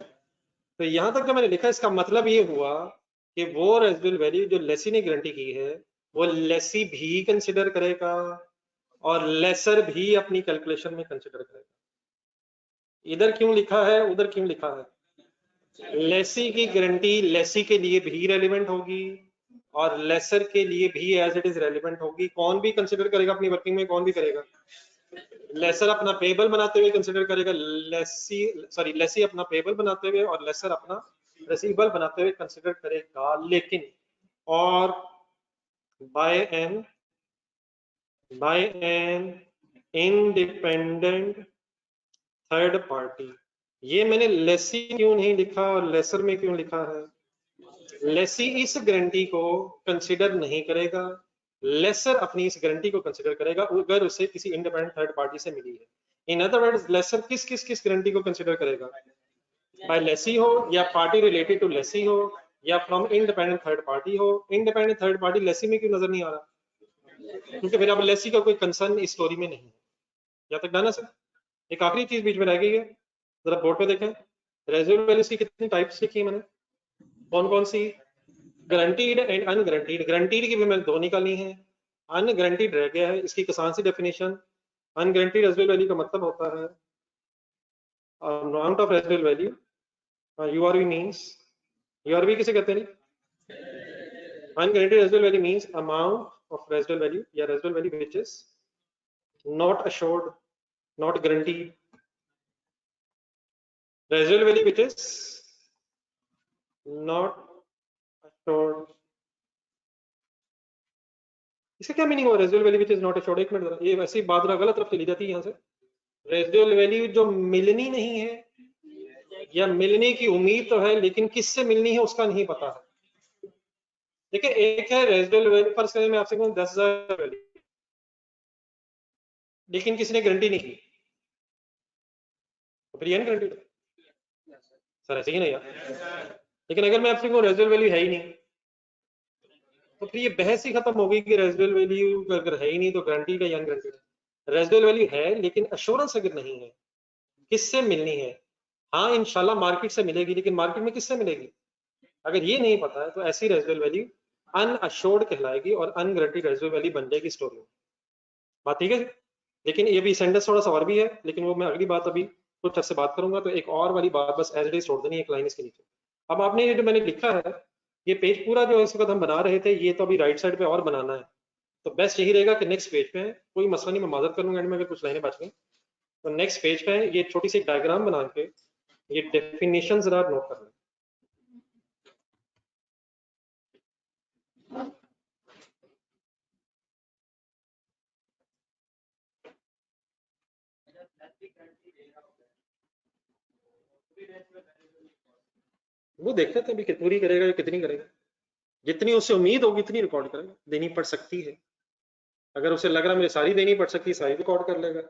तो यहां तक जो मैंने लिखा है इसका मतलब ये हुआ कि वो रेजिडुअल वैल्यू जो लेसी ने गारंटी की है वो लेसी भी कंसिडर करेगा और लेसर भी अपनी कैलकुलेशन में कंसिडर करेगा। इधर क्यों लिखा है उधर क्यों लिखा है? लेसी की गारंटी लेसी के लिए भी रेलिवेंट होगी और लेसर के लिए भी एज इट इज रेलिवेंट होगी। कौन भी कंसिडर करेगा अपनी वर्किंग में? कौन भी करेगा? लेसर अपना पेबल बनाते हुए कंसिडर करेगा, लेसी अपना पेबल बनाते हुए और लेसर अपना रिसीवेबल बनाते हुए कंसिडर करेगा, लेकिन और by an independent third party. ये मैंने लेसी क्यों नहीं लिखा और लेसर में क्यों लिखा है? लेसी इस गारंटी को कंसिडर नहीं करेगा, लेसर अपनी इस गारंटी को कंसिडर करेगा अगर उसे किसी इंडिपेंडेंट थर्ड पार्टी से मिली है। इन अदर वर्ड्स लेसर किस गारंटी को कंसिडर करेगा? बाय लेसी हो या पार्टी रिलेटेड टू लेसी हो या फ्रॉम इंडिपेंडेंट थर्ड पार्टी हो। इंडिपेंडेंट थर्ड पार्टी लेसी में क्यों नजर नहीं आ रहा? क्योंकि फिर अब लेसी का कोई कंसर्न इस स्टोरी में नहीं है। यहाँ तक डन है सर? एक आखिरी चीज बीच में रह गई है, जरा बोर्ड पे देखें। रेजिडुअल वैल्यूज की कितनी टाइप्स लिखी है मैंने? कौन कौन सी? Guaranteed and unguaranteed. गारंटीड की भी मैंने दो निकाली है, अनगारंटीड रह गया है। इसकी आसान सी डेफिनेशन अनगारंटीड रेजिडुअल वैल्यू का मतलब होता है amount of residual value, URV means, URV किसे कहते हैं? Unguaranteed residual value means amount of residual value या residual value which is not assured, not guaranteed. Residual value which is not assured. इसका क्या मीनिंग हुआ residual value which is not assured? एक मिनट, ये वैसी बात ना गलत तरफ चली जाती है यहाँ से। रेजिडुअल वैल्यू जो मिलनी नहीं है या मिलने की उम्मीद तो है लेकिन किससे मिलनी है उसका नहीं पता है। देखिए एक है रेजिडुअल वैल्यू, फर्स्ट मैं आपसे कहूँ 10,000 वैल्यू, लेकिन किसी ने गारंटी नहीं की, तो फिर ये अनगारंटीड सर, ऐसे ही नहीं यार। लेकिन अगर मैं आपसे कहूँ रेजिडुअल वैल्यू है ही नहीं, तो फिर ये बहस ही खत्म हो गई कि रेजिडुअल वैल्यू अगर है ही नहीं तो गारंटीड है या अनगारंटीड है। रेजिडुअल वैल्यू है लेकिन अश्योरेंस अगर नहीं है, किससे मिलनी है? हाँ इंशाल्लाह मार्केट से मिलेगी, लेकिन मार्केट में किससे मिलेगी? अगर ये नहीं पता है तो ऐसी रेजिडुअल वैल्यू अनअश्योर्ड कहलाएगी और अनगारंटीड रेजिडुअल वैल्यू बन जाएगी स्टोरी में। बात ठीक है? लेकिन ये भी सेंटेंस थोड़ा सा और भी है, लेकिन वो मैं अगली बात अभी कुछ अर्से बात करूंगा। तो एक और वाली बात बस एज इट इज छोड़ देनी, एक लाइन इसके नीचे। अब आपने ये जो मैंने लिखा है, ये पेज पूरा जो इस वक्त हम बना रहे थे, ये तो अभी राइट साइड पे और बनाना है। तो बेस्ट यही रहेगा कि नेक्स्ट पेज पे है, कोई मसला नहीं, मैं माजर कर लूंगा एंड में अगर कुछ लाइनें बच गई। तो नेक्स्ट पेज पे है, ये छोटी सी डायग्राम बना के ये डेफिनेशन जरा नोट कर लें। वो देख लेते हैं अभी पूरी करेगा या कितनी करेगा। जितनी उससे उम्मीद होगी इतनी रिकॉर्ड करेगा, देनी पड़ सकती है। अगर उसे लग रहा है मुझे सारी देनी पड़ सकती है, सारी रिकॉर्ड कर लेगा।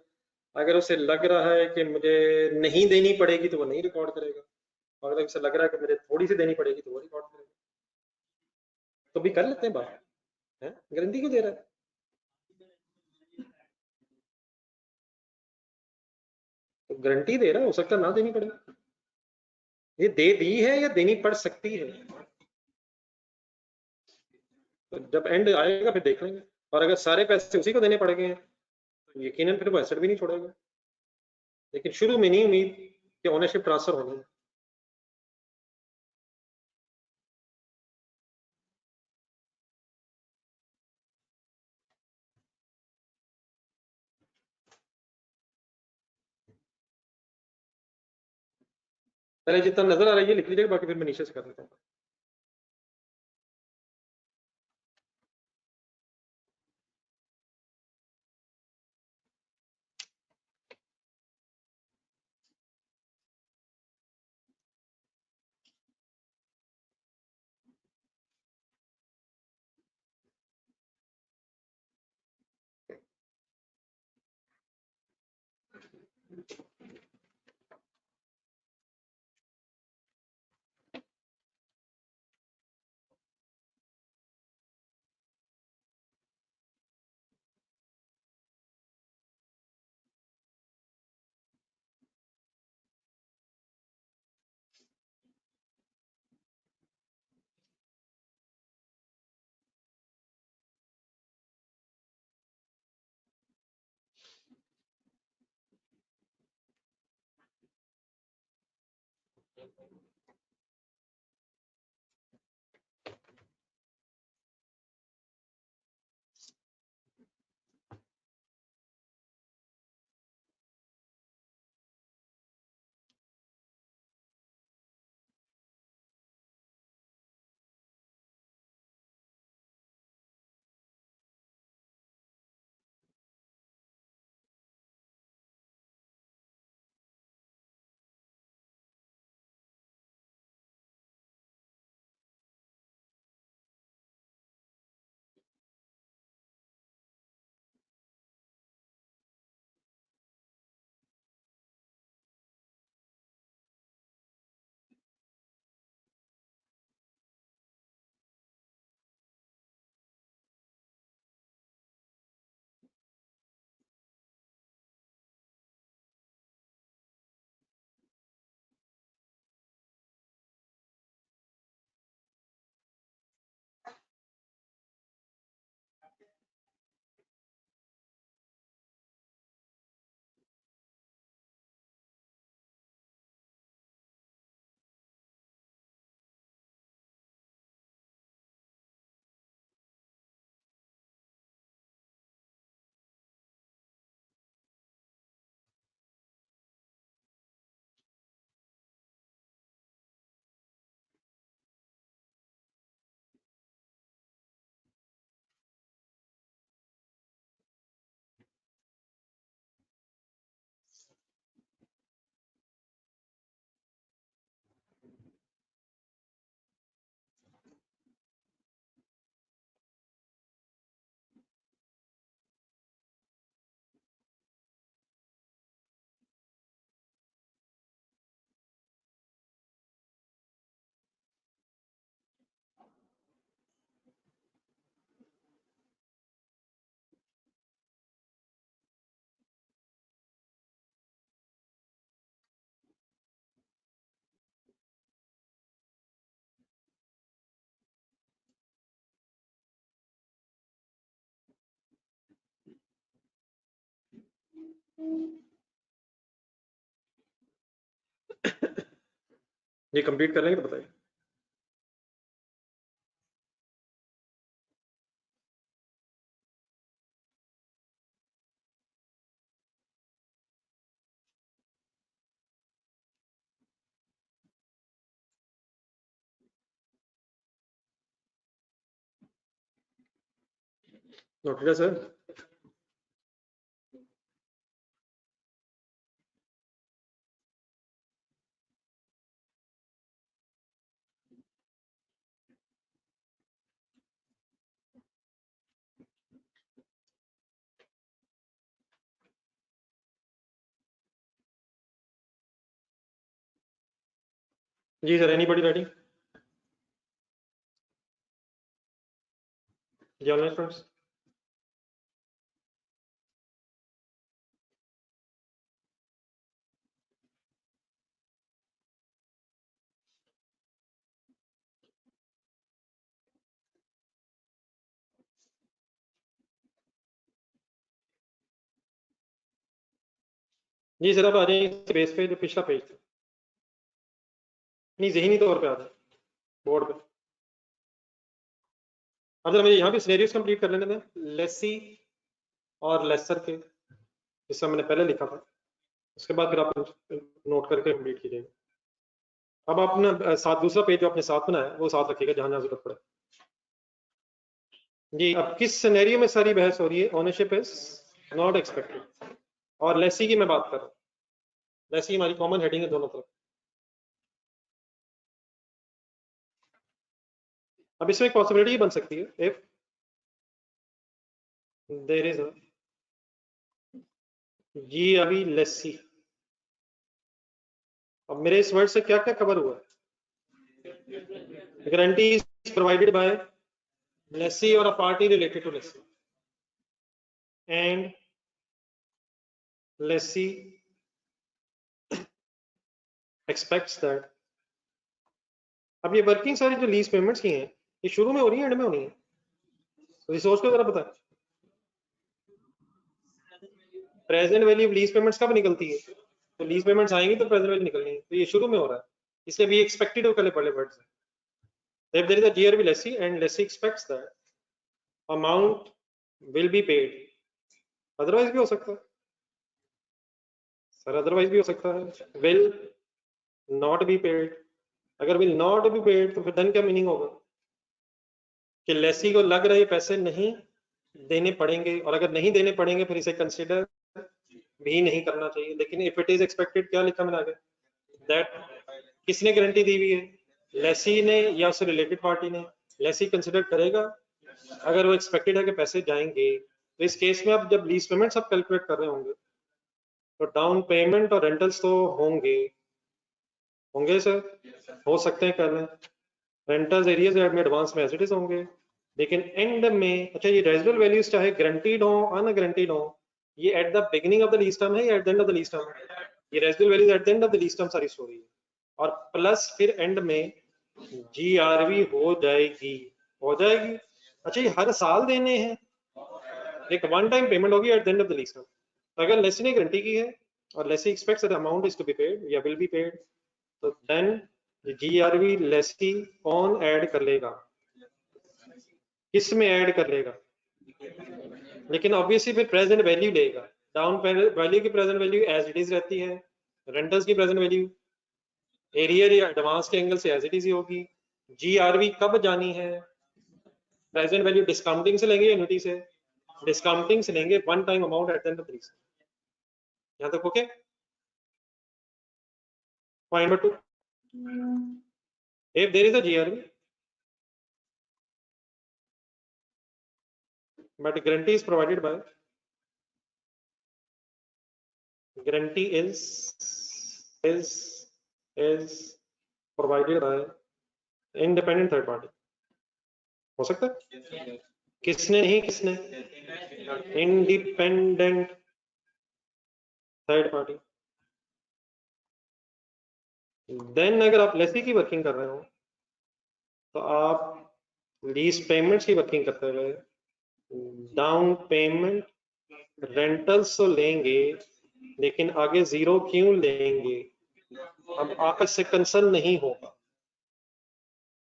अगर उसे लग रहा है कि मुझे नहीं देनी पड़ेगी तो वो नहीं रिकॉर्ड करेगा। और अगर उसे लग रहा है कि मुझे थोड़ी सी देनी पड़ेगी तो वो रिकॉर्ड करेगा। तो भी कर लेते हैं बात, है गारंटी क्यों दे रहा है? तो गारंटी दे रहा है, हो सकता है ना देनी पड़े। ये दे दी है या देनी पड़ सकती है, तो जब एंड आएगा फिर देख लेंगे। और अगर सारे पैसे उसी को देने पड़ गए हैं तो यकीनन फिर वो एसेट भी नहीं छोड़ेगा। लेकिन शुरू में नहीं उम्मीद कि ओनरशिप ट्रांसफर होनी है। पहले जितना नजर आ रहा है ये लिख लीजिएगा, बाकी फिर मैं नीचे से कर लेता हूँ। ये कंप्लीट कर लेंगे तो बताइए। नोटेड है सर। जी सर, एनीबॉडी रेडी? जी ऑनलाइन फ्रेंड्स। जी सर, आप आ जाइए बेस पे, जो पिछला पेज था, नहीं ज़हनी तौर पे आ जाए बोर्ड पे। अब जरा मुझे यहाँ पे सिनेरियोस कंप्लीट कर लेने दें, लेसी और लेसर के, जिससे मैंने पहले लिखा था, उसके बाद फिर आप नोट करके कंप्लीट कीजिएगा। अब आपने साथ दूसरा पेज जो आपने साथ बनाया वो साथ रखिएगा जहाँ जहाँ जरूरत पड़े। जी, अब किस सिनेरियो में सारी बहस हो रही है? ओनरशिप इज नॉट एक्सपेक्टेड, और लेसी की मैं बात कर रहा हूँ। लेसी हमारी कॉमन हेडिंग है दोनों तरफ। अब इसमें एक पॉसिबिलिटी बन सकती है, इफ देयर इज जी अभी लेसी। अब मेरे इस वर्ड से क्या क्या कवर हुआ है? Guarantee is provided by lessee और a party related to lessee, and lessee expects that. अब ये वर्किंग सारी जो लीज पेमेंट्स की हैं, ये शुरू में हो रही है, एंड में होनी है? तो सोच के जरा बताएं, present value of lease payments कब निकलती है? तो लीज पेमेंट्स आएंगी तो प्रेजेंट वैल्यू निकलनी है, तो ये शुरू में हो रहा है, इसलिए भी एक्सपेक्टेड हो पहले वर्ड्स है। If there is a GRV lessee and lessee expects that amount will be paid, otherwise भी हो सकता है सर, अदरवाइज भी हो सकता है will not be paid। अगर will not be paid तो फिर then क्या मीनिंग होगा कि लेसी को लग रहे पैसे नहीं देने पड़ेंगे, और अगर नहीं देने पड़ेंगे फिर इसे कंसिडर भी नहीं करना चाहिए। लेकिन इफ इट इज एक्सपेक्टेड, क्या लिखा मैंने आगे, दैट किसने गारंटी दी हुई है? लेसी ने या उससे रिलेटेड पार्टी ने? लेसी कंसिडर करेगा अगर वो एक्सपेक्टेड है कि पैसे जाएंगे। तो इस केस में आप जब लीज पेमेंट्स आप कैलकुलेट कर रहे होंगे तो डाउन पेमेंट और रेंटल्स तो होंगे होंगे सर, हो सकते हैं कर लें, रेंटल्स एरियाज में एडवांस में एज इट इज होंगे, लेकिन एंड में अच्छा ये रेजिडुअल वैल्यूज चाहे गारंटीड हो अनगारंटीड हो, ये at the beginning of the lease term है या at the end of the lease term? ये residual values at the end of the lease term सारी स्टोरी है, और प्लस फिर एंड में जीआरवी हो जाएगी। अच्छा, ये हर साल देने हैं, एक वन टाइम पेमेंट होगी at the end of the lease term. तो अगर लेसी ने गारंटी की है और lessee expects that amount is to be paid या विल बी पेड, तो देन जीआरवी लेसी कौन ऐड कर लेगा, किस में ऐड कर लेगा? लेकिन ऑब्वियसली फिर प्रेजेंट वैल्यू लेगा। डाउन वैल्यू की present value as it is रहती है, रेंटल्स की प्रेजेंट वैल्यू एरियर या एडवांस के एंगल से एज इट इज ही होगी। जीआरवी कब जानी है? प्रेजेंट वैल्यू डिस्काउंटिंग से लेंगे, यूनिटी से? डिस्काउंटिंग से लेंगे, one time amount at the end of the lease. यहाँ तक okay? Point number 2, if there is a GRV but guarantee is provided by, guarantee is provided by independent third party, हो सकता है? किसने नहीं, किसने? Independent third party. देन अगर आप लेसी की वर्किंग कर रहे हो तो आप लीज पेमेंट्स की वर्किंग करते हुए डाउन पेमेंट रेंटल्स तो लेंगे, लेकिन आगे 0 क्यों लेंगे? अब आप इससे कंसर्न नहीं होगा।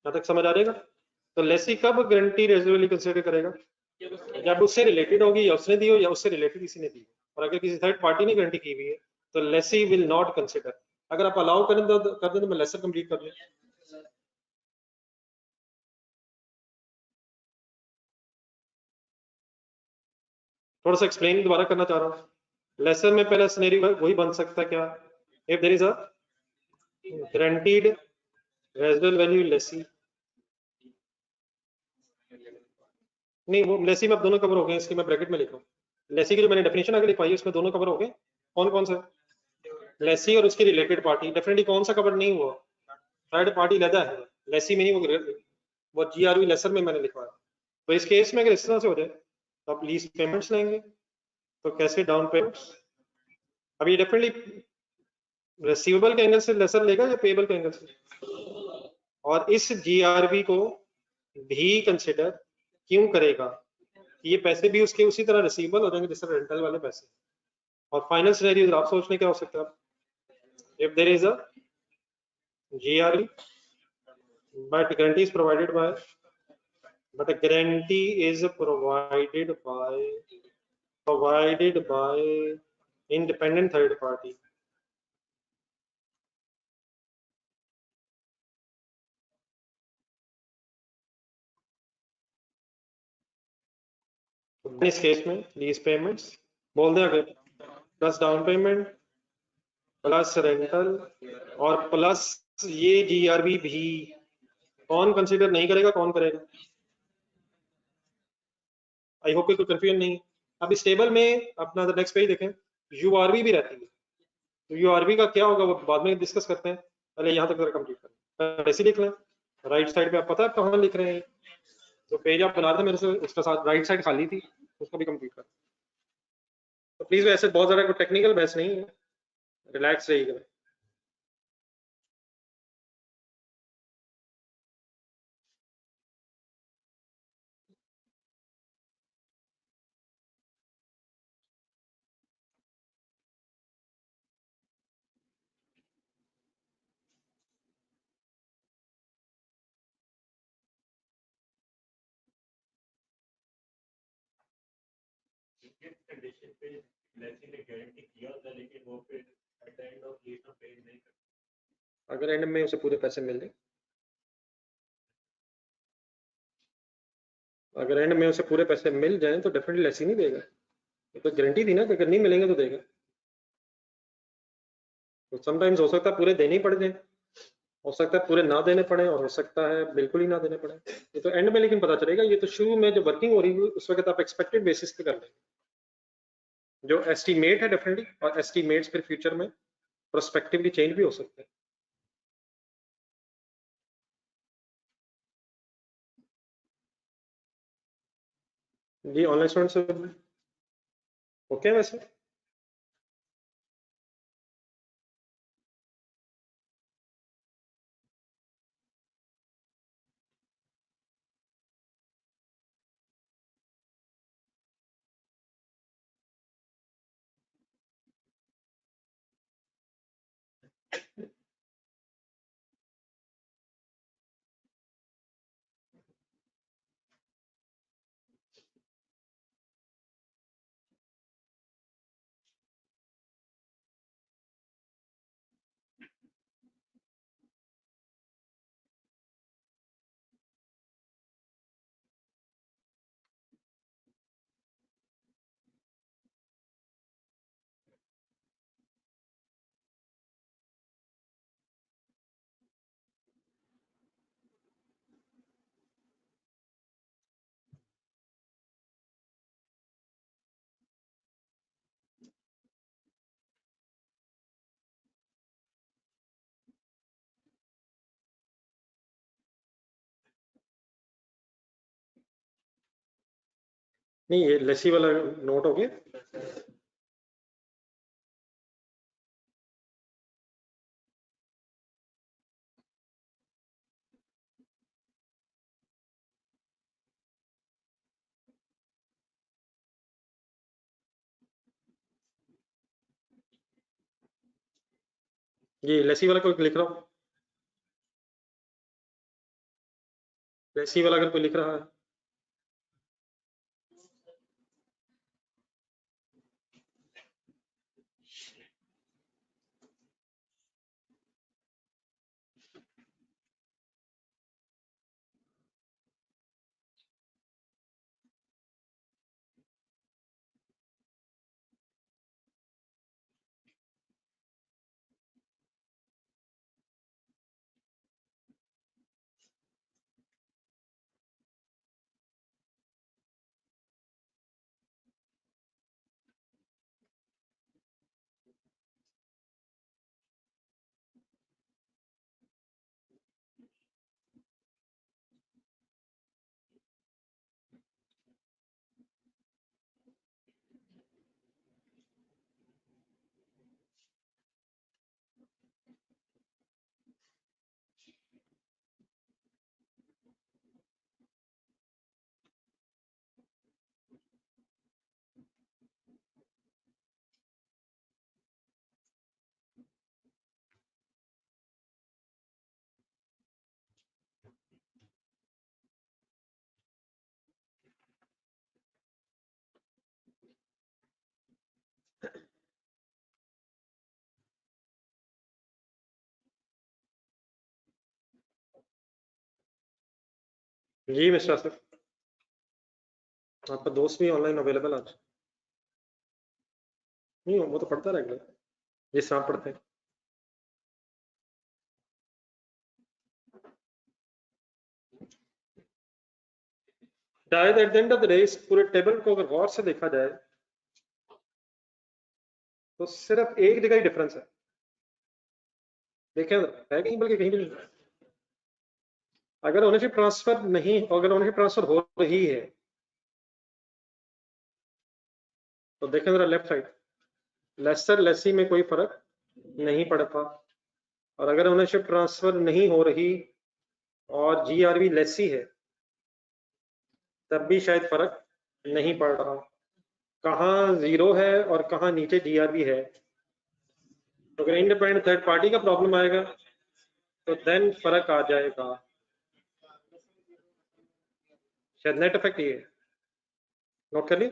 यहाँ तक समझ आ जाएगा? तो लेसी कब गारंटी रेजिडुअली कंसिडर करेगा? जब उससे रिलेटेड होगी, या उसने दी हो या उससे रिलेटेड किसी ने दी हो। और अगर किसी थर्ड पार्टी ने गारंटी की हुई है तो लेसी विल नॉट कंसिडर। अगर आप अलाउ कर दें तो मैं लेसर कंप्लीट कर लूँ। थोड़ा सा एक्सप्लेन दोबारा करना चाह रहा हूँ। लेसर में पहला सिनेरियो वही बन सकता है क्या? If there is a guaranteed residual value lessee, नहीं वो लेसी में अब दोनों कवर हो गए, इसकी मैं ब्रैकेट में लिख रहा हूँ। लेसी की जो मैंने डेफिनेशन आगे लिखवाई है उसमें दोनों कवर हो गए। कौन कौन सा? लेसी और उसकी रिलेटेड पार्टी। डेफिनेटली कौन सा कवर नहीं हुआ? थर्ड पार्टी लदा है लेसी में ही, वो जीआरवी लेसर में मैंने लिखवाया। तो इस केस में अगर इस तरह से हो जाए तो आप लीज पेमेंट्स लेंगे। तो कैसे डाउन पेमेंट्स? अब ये डेफिनेटली रिसीवेबल के एंगल से लेसर लेगा या पेबल के एंगल से? और इस जीआरबी को भी कंसिडर क्यों करेगा? ये पैसे भी उसके उसी तरह रिसीवेबल हो जाएंगे जैसे रेंटल वाले पैसे। और फाइनल सिनेरियो आप सोचने क्या हो सकता है? If there is a GRE but guarantee is provided by but a guarantee is provided by independent third party. इस केस में लीज पेमेंट्स बोल दें अगर plus down payment plus rental और प्लस ये जीआरबी भी कौन कंसीडर नहीं करेगा, कौन करेगा? आई होप कोई कंफ्यूजन नहीं है। अब इस टेबल में अपना नेक्स्ट पेज देखें, यूआरबी भी रहती है। तो यूआरबी का क्या होगा वो बाद में डिस्कस करते हैं, पहले यहाँ तक कंप्लीट करें। ऐसे लिख लें, राइट साइड पे आप पता है कहाँ लिख रहे हैं। तो पेज आप बना रहे मेरे से, उसका साथ राइट साइड खाली थी, उसको भी कंप्लीट कर। तो प्लीज वैसे बहुत ज्यादा टेक्निकल बहस नहीं है, रिलैक्स रहिएगा। कंडीशन पे लेसी ने गारंटी किया था लेकिन वो फिर eight the end of lease में पे नहीं कर। अगर एंड में उसे पूरे पैसे मिल जाए, अगर एंड में उसे पूरे पैसे मिल जाए तो डेफिनेटली लेसी नहीं देगा। ये तो गारंटी थी ना कि अगर नहीं मिलेंगे तो देगा। तो समटाइम्स हो सकता है पूरे देने ही पड़ जाए, हो सकता है पूरे ना देने पड़े, और हो सकता है बिल्कुल ही ना देने पड़े। ये तो एंड में लेकिन पता चलेगा। ये तो शुरू में जो वर्किंग हो रही है उस वक्त आप एक्सपेक्टेड बेसिस पे कर लेंगे। जो एस्टीमेट है डेफिनेटली, और एस्टीमेट्स फिर फ्यूचर में प्रोस्पेक्टिवली चेंज भी हो सकते हैं। जी ऑनलाइन स्टूडेंट से ओके वैसे। नहीं ये लस्सी वाला नोट हो गया। ये लेसी वाला कोई लिख रहा हो, लेसी वाला अगर कोई लिख रहा है जी मिस्टर आसिफ, आपका दोस्त भी ऑनलाइन अवेलेबल आज नहीं? वो तो पढ़ता रेगुलर जिस तरह आप पढ़ते हैं। शायद eight the end of the day इस पूरे टेबल को अगर गौर से देखा जाए तो सिर्फ एक जगह ही डिफरेंस है, देखें है कहीं, बल्कि कहीं भी नहीं। अगर ओनरशिप ट्रांसफर नहीं, अगर ओनरशिप ट्रांसफर हो रही है तो देखें जरा लेफ्ट साइड, लेसर लेसी में कोई फर्क नहीं पड़ता, और अगर ओनरशिप ट्रांसफर नहीं हो रही और जीआरवी लेसी है तब भी शायद फर्क नहीं पड़ रहा। कहाँ जीरो है और कहाँ नीचे जीआरवी है। तो अगर इंडिपेंडेंट थर्ड पार्टी का प्रॉब्लम आएगा तो देन फर्क आ जाएगा। शायद नेट इफेक्ट ये नोट कर लिए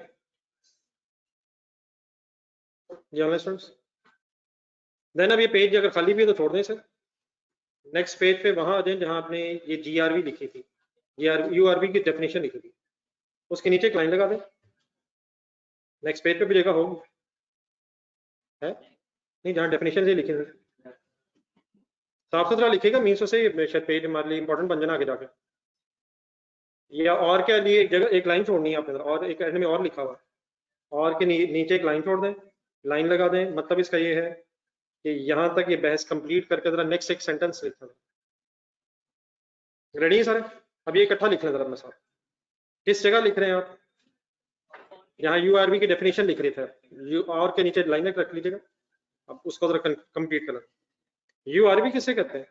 जी ऑनलाइन स्टूडेंट्स। देन अब ये पेज अगर खाली भी है तो छोड़ दें इसे, नेक्स्ट पेज पे वहां आ जाए जहां आपने ये जीआरवी लिखी थी, यूआरवी की डेफिनेशन लिखी थी, उसके नीचे एक लाइन लगा दें। नेक्स्ट पेज पे भी जगह होगी है नहीं, जहां डेफिनेशन से लिखी थी साफ सुथरा लिखेगा, मीन्स उसे शायद पेज हमारे लिए इंपॉर्टेंट बन जाना आगे जाकर। या और क्या लिए एक जगह एक लाइन छोड़नी है आपने, और एक एंड में और लिखा हुआ है, और के नीचे एक लाइन छोड़ दें, लाइन लगा दें। मतलब इसका ये है कि यहाँ तक ये बहस कंप्लीट करके जरा नेक्स्ट एक सेंटेंस लिखना। रेडी है सारे? अब ये इकट्ठा लिख लें जरा अपने साथ। किस जगह लिख रहे हैं आप? यहाँ यूआरवी की डेफिनेशन लिख रहे थे, यू और के नीचे लाइन रख लीजिएगा। अब उसको जरा कंप्लीट कर लें। यूआरवी किसे कहते हैं?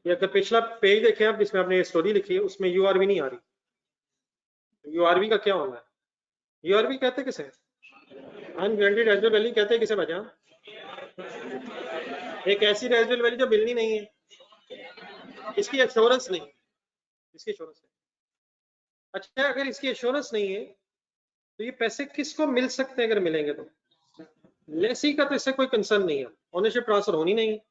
ये अगर पिछला पेज देखें आप जिसमें आपने स्टोरी लिखी है उसमें यूआरवी नहीं आ रही। यूआरवी का क्या होना है? यूआरवी कहते किसे? अनग्रांटेड रेजिडुअल वैल्यू कहते हैं किसे बचा? एक ऐसी रेजिडुअल वैल्यू जो मिलनी नहीं है, इसकी एश्योरेंस नहीं, इसकी एश्योरेंस नहीं। अच्छा, अगर इसकी एश्योरेंस नहीं है तो ये पैसे किसको मिल सकते हैं? अगर मिलेंगे तो लेसी का तो इससे कोई कंसर्न नहीं है, ओनरशिप ट्रांसफर होनी नहीं है,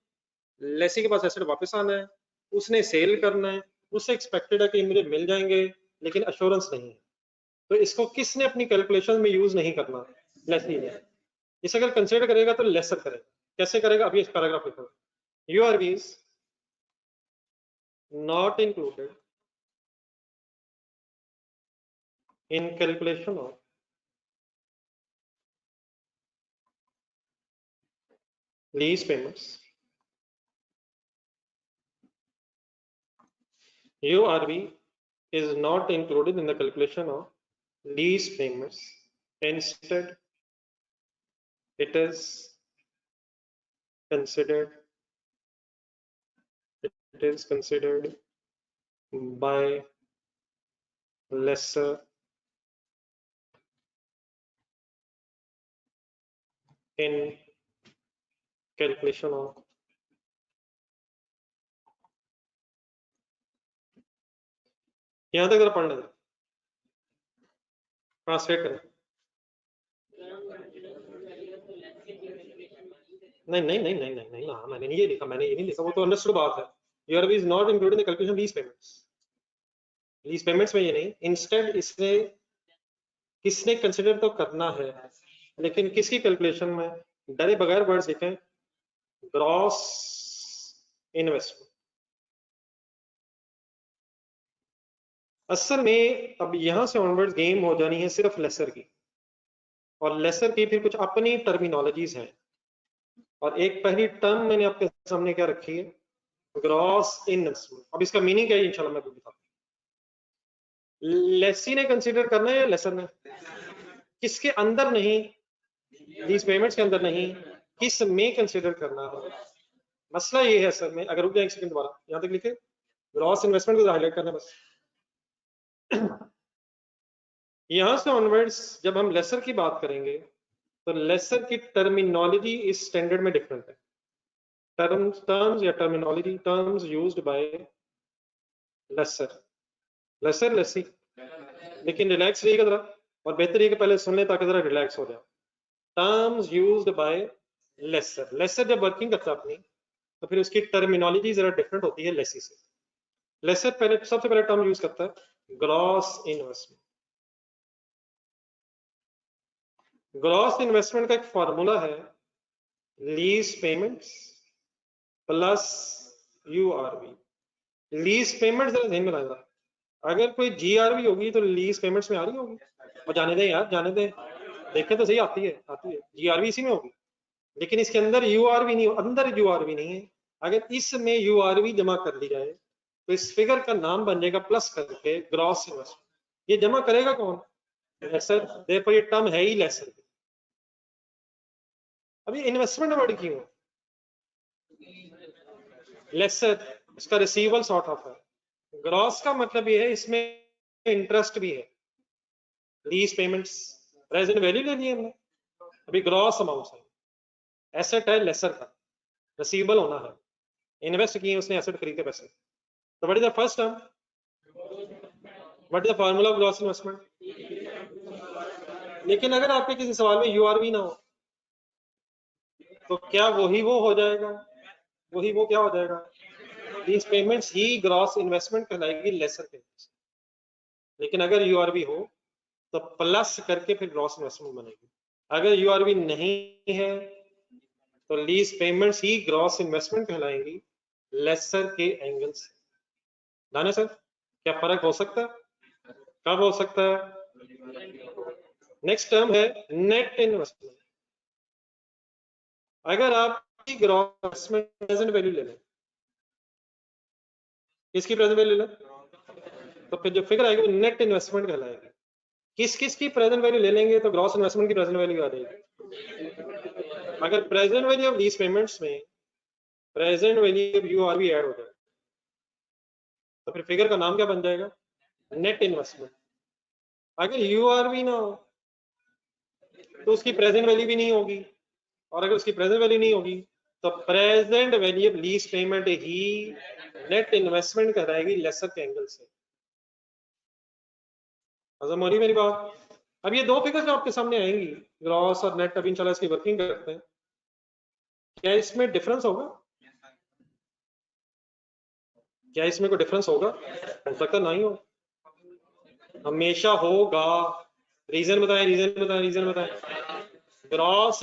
लेसी के पास एसेट वापस आना है, उसने सेल करना है, उससे एक्सपेक्टेड है कि मुझे मिल जाएंगे, लेकिन अश्योरेंस नहीं है। तो इसको किसने अपनी कैलकुलेशन में यूज नहीं करना? लेसी ने। इसे अगर कंसिडर करेगा तो लेसर करेगा। कैसे करेगा? अभी इस पैराग्राफ लिखो, URV is not included in calculation of lease payments. URV is not included in the calculation of lease payments. Instead, it is considered by lessor in calculation हो, यहां तक जरा पढ़ लें, ट्रांसलेट करें। नहीं नहीं नहीं नहीं नहीं नहीं ना, मैंने ये लिखा, मैंने ये नहीं लिखा, वो तो अंडरस्टूड बात है। URB is not included in the calculation lease payments. Lease payments में ये नहीं, इंस्टेड इसने किसने कंसिडर तो करना है, लेकिन किसकी कैलकुलेशन में, डरे बगैर वर्ड्स लिखें, ग्रॉस इन्वेस्टमेंट। असल में अब यहां से ऑनवर्ड्स गेम हो जानी है सिर्फ लेसर की, और लेसर की फिर कुछ अपनी टर्मिनोलॉजीज हैं, और एक पहली टर्म मैंने आपके सामने क्या रखी है, ग्रॉस इन्वेस्टमेंट। अब इसका मीनिंग क्या है इंशाल्लाह मैं बताता हूं। लेसी ने कंसीडर करना है या लेसर ने, किसके अंदर नहीं, लीज पेमेंट्स के अंदर नहीं, किस में कंसीडर करना है, मसला ये है असल में। अगर रुक जाए एक सेकंड दोबारा, यहां तक लिखे ग्रॉस इन्वेस्टमेंट को हाईलाइट करना बस। यहां से ऑनवर्ड्स जब हम लेसर की बात करेंगे तो लेसर की टर्मिनोलॉजी इस स्टैंडर्ड में डिफरेंट है। टर्म्स या terminology terms used by lessor, lessor lessee, लेकिन रिलैक्स रहिएगा जरा, और बेहतर है कि पहले सुन ले ताकि जरा रिलैक्स हो जाए। Terms used by lessor, lessor जब वर्किंग करता है अपनी, तो फिर उसकी टर्मिनोलॉजी जरा डिफरेंट होती है लेसी से। लेसर पहले सबसे पहले टर्म यूज करता है ग्रॉस इन्वेस्टमेंट। ग्रॉस इन्वेस्टमेंट का एक फॉर्मूला है lease payments plus URV. Lease payment जरा ध्यान में लाएगा, अगर कोई जीआरवी होगी तो लीज पेमेंट्स में आ रही होगी, और जाने दें यार, जाने दें, देखें तो सही, आती है जीआरवी इसी में होगी, लेकिन इसके अंदर यूआरवी नहीं, अंदर यूआरवी नहीं है। अगर इसमें यूआरवी जमा कर ली जाए तो इस फिगर का नाम बन जाएगा प्लस करके ग्रॉस इन्वेस्टमेंट। ये जमा करेगा कौन, लेसर, देखो ये टर्म है ही लेसर। अभी इन्वेस्टमेंट वर्ड क्यों, लेसर इसका रिसीवेबल सॉर्ट ऑफ है, ग्रॉस का मतलब ये है इसमें इंटरेस्ट भी है, लीज पेमेंट्स प्रेजेंट वैल्यू ले ली हमने, अभी ग्रॉस अमाउंट है, एसेट है लेसर का, रिसीवेबल होना है, इन्वेस्ट किए उसने एसेट खरीदे पैसे। तो what is the first term, what is the formula of gross investment. लेकिन अगर आपके किसी सवाल में यूआरवी ना हो तो क्या वही वो हो जाएगा, वही वो क्या हो जाएगा, लीज पेमेंट्स ही ग्रॉस इन्वेस्टमेंट कहलाएगी लेसर पेमेंट्स। लेकिन अगर यूआरवी हो तो प्लस करके फिर ग्रॉस इन्वेस्टमेंट बनेगी। अगर यूआरवी नहीं है तो लीज पेमेंट्स ही ग्रॉस इन्वेस्टमेंट कहलाएंगी लेसर के एंगल से। जाने सर क्या फर्क हो सकता है, कब हो सकता है। नेक्स्ट टर्म है नेट इन्वेस्टमेंट। अगर आप ग्रॉस में प्रेजेंट वैल्यू ले लें, किसकी प्रेजेंट वैल्यू ले लें, तो फिर जो फिगर आएगी वो नेट इन्वेस्टमेंट कहलाएगी। किस किस की प्रेजेंट वैल्यू ले लेंगे तो ग्रॉस इन्वेस्टमेंट की प्रेजेंट वैल्यू आ जाएगी। अगर present value of lease payments में प्रेजेंट वैल्यू ऑफ यूआरवी ऐड हो जाए तो फिर फिगर का नाम क्या बन जाएगा, नेट इन्वेस्टमेंट। अगर यूआरवी ना हो तो उसकी प्रेजेंट वैल्यू भी नहीं होगी, और अगर उसकी प्रेजेंट वैल्यू नहीं होगी तो present value of lease payment ही नेट इन्वेस्टमेंट कहलाएगी लेसर के एंगल से। हजम हो रही मेरी बात। अब ये दो फिगर जो आपके सामने आएंगी ग्रॉस और नेट, अभी इंशाल्लाह इसकी वर्किंग करते हैं, क्या इसमें डिफरेंस होगा, क्या इसमें कोई डिफरेंस होगा, हो सकता नहीं हो, हमेशा होगा। रीजन बताएं, रीजन बताएं, रीजन बताएं। ग्रॉस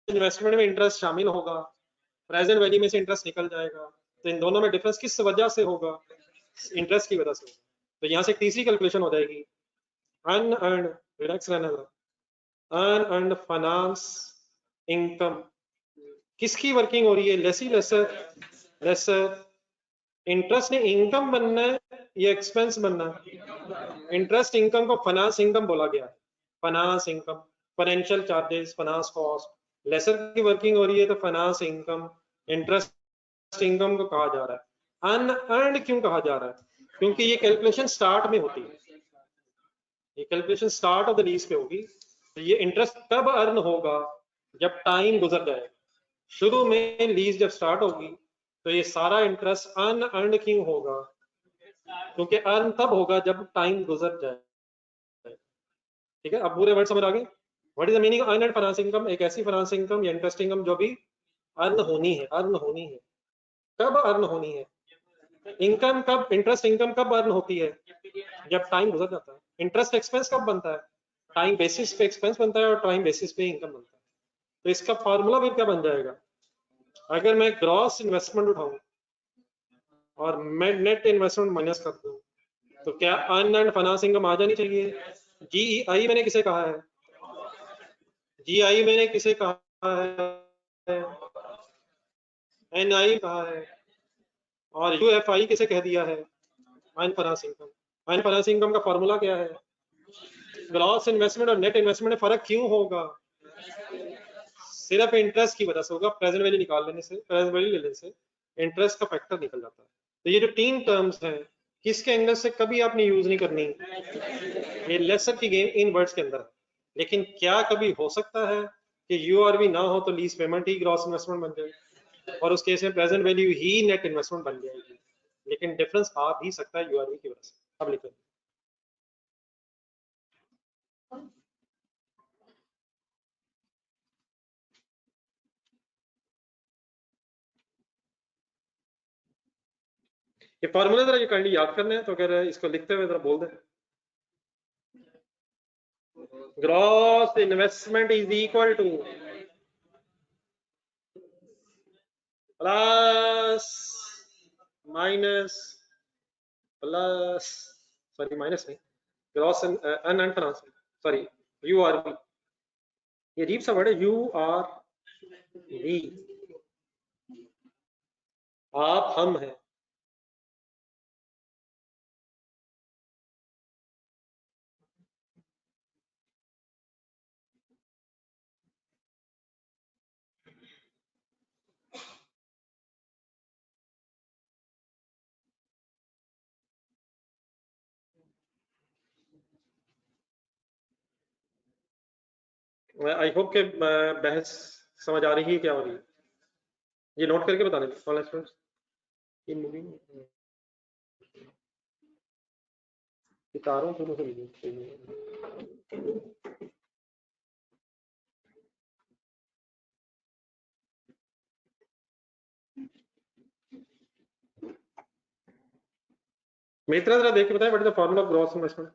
इन्वेस्टमेंट में इंटरेस्ट शामिल होगा, प्रेजेंट वैल्यू में से इंटरेस्ट निकल जाएगा, तो इन दोनों में डिफरेंस किस वजह से होगा, इंटरेस्ट की वजह से। तो यहाँ से तीसरी कैलकुलेशन हो जाएगी अनअर्न्ड, रिलैक्स रहना था, अनअर्न्ड फाइनेंस इनकम किसकी वर्किंग हो रही है, लेसी लेसर, लेसर। इंटरेस्ट ने इनकम बनना है या एक्सपेंस बनना है, इंटरेस्ट इनकम को फाइनेंस इनकम बोला गया है, finance income, financial charges, finance cost. Lessor की वर्किंग हो रही है तो फाइनेंस इनकम, इंटरेस्ट इनकम को कहा जा रहा है। अनअर्न्ड क्यों कहा जा रहा है, क्योंकि ये कैलकुलेशन स्टार्ट में होती है, ये calculation start of the lease पे होगी। तो ये इंटरेस्ट कब अर्न होगा, जब टाइम गुजर जाएगा, शुरू में लीज जब स्टार्ट होगी तो ये सारा इंटरेस्ट अनअर्न्ड क्यों होगा? क्योंकि अर्न तब होगा जब टाइम गुजर जाए। ठीक है, अब पूरे वर्ड समझ आ गए? What is the meaning earn and finance income? एक ऐसी फाइनेंस इनकम या इंटरेस्ट इनकम जो भी अर्न होनी है। अर्न होनी है कब? अर्न होनी है इनकम कब? इंटरेस्ट इनकम कब अर्न होती है? जब टाइम गुजर जाता है। इंटरेस्ट एक्सपेंस कब बनता है? टाइम बेसिस पे एक्सपेंस बनता है और टाइम बेसिस पे इनकम बनता है। तो इसका फॉर्मूला फिर क्या बन जाएगा? अगर मैं ग्रॉस इन्वेस्टमेंट उठाऊं और मैं नेट इन्वेस्टमेंट माइनस कर दूं तो क्या अर्न एंड फाइनेंस इनकम आ जानी चाहिए? जीईआई मैंने किसे कहा है? जीआई मैंने किसे कहा है? एनआई कहा है। और यूएफआई किसे कह दिया है? Earn finance income. Earn finance income का फॉर्मूला क्या है? ग्रॉस इन्वेस्टमेंट और नेट इन्वेस्टमेंट में फर्क क्यों होगा? सिर्फ इंटरेस्ट की वजह से होगा। प्रेजेंट वैल्यू निकाल लेने से, प्रेजेंट वैल्यू लेने से इंटरेस्ट का फैक्टर निकल जाता है। तो ये जो तीन टर्म्स हैं किसके एंगल से कभी आपने यूज नहीं करनी। ये लेसर की गेम इन वर्ड्स के अंदर है। लेकिन क्या कभी हो सकता है कि यूआरवी ना हो तो लीज पेमेंट ही ग्रॉस इन्वेस्टमेंट बन जाए और उस केस में प्रेजेंट वैल्यू ही नेट इन्वेस्टमेंट बन जाएगी। लेकिन डिफरेंस आ भी सकता है यूआरवी की वजह से। अब लिखो ये फॉर्मूला जरा ये काइंडली याद करना है तो अगर इसको लिखते हुए जरा बोल दें। Gross investment is equal two plus minus plus sorry minus नहीं ग्रॉस अनअर्न्ड फाइनेंस सॉरी यूआरवी। ये अजीब सा वर्ड है यूआरवी। आप हम हैं। आई होप के बहस समझ आ रही है क्या हो रही है। ये नोट करके बता दें ऑनलाइन स्टूडेंट्स। ये मूविंग सितारों शुरू से मित्रा जरा देख के बताएं what is the formula of gross investment?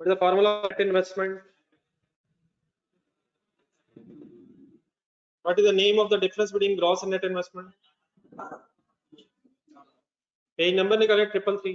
What is the formula of net investment? What is the name of the difference between gross and net investment? Page number निकालें 333।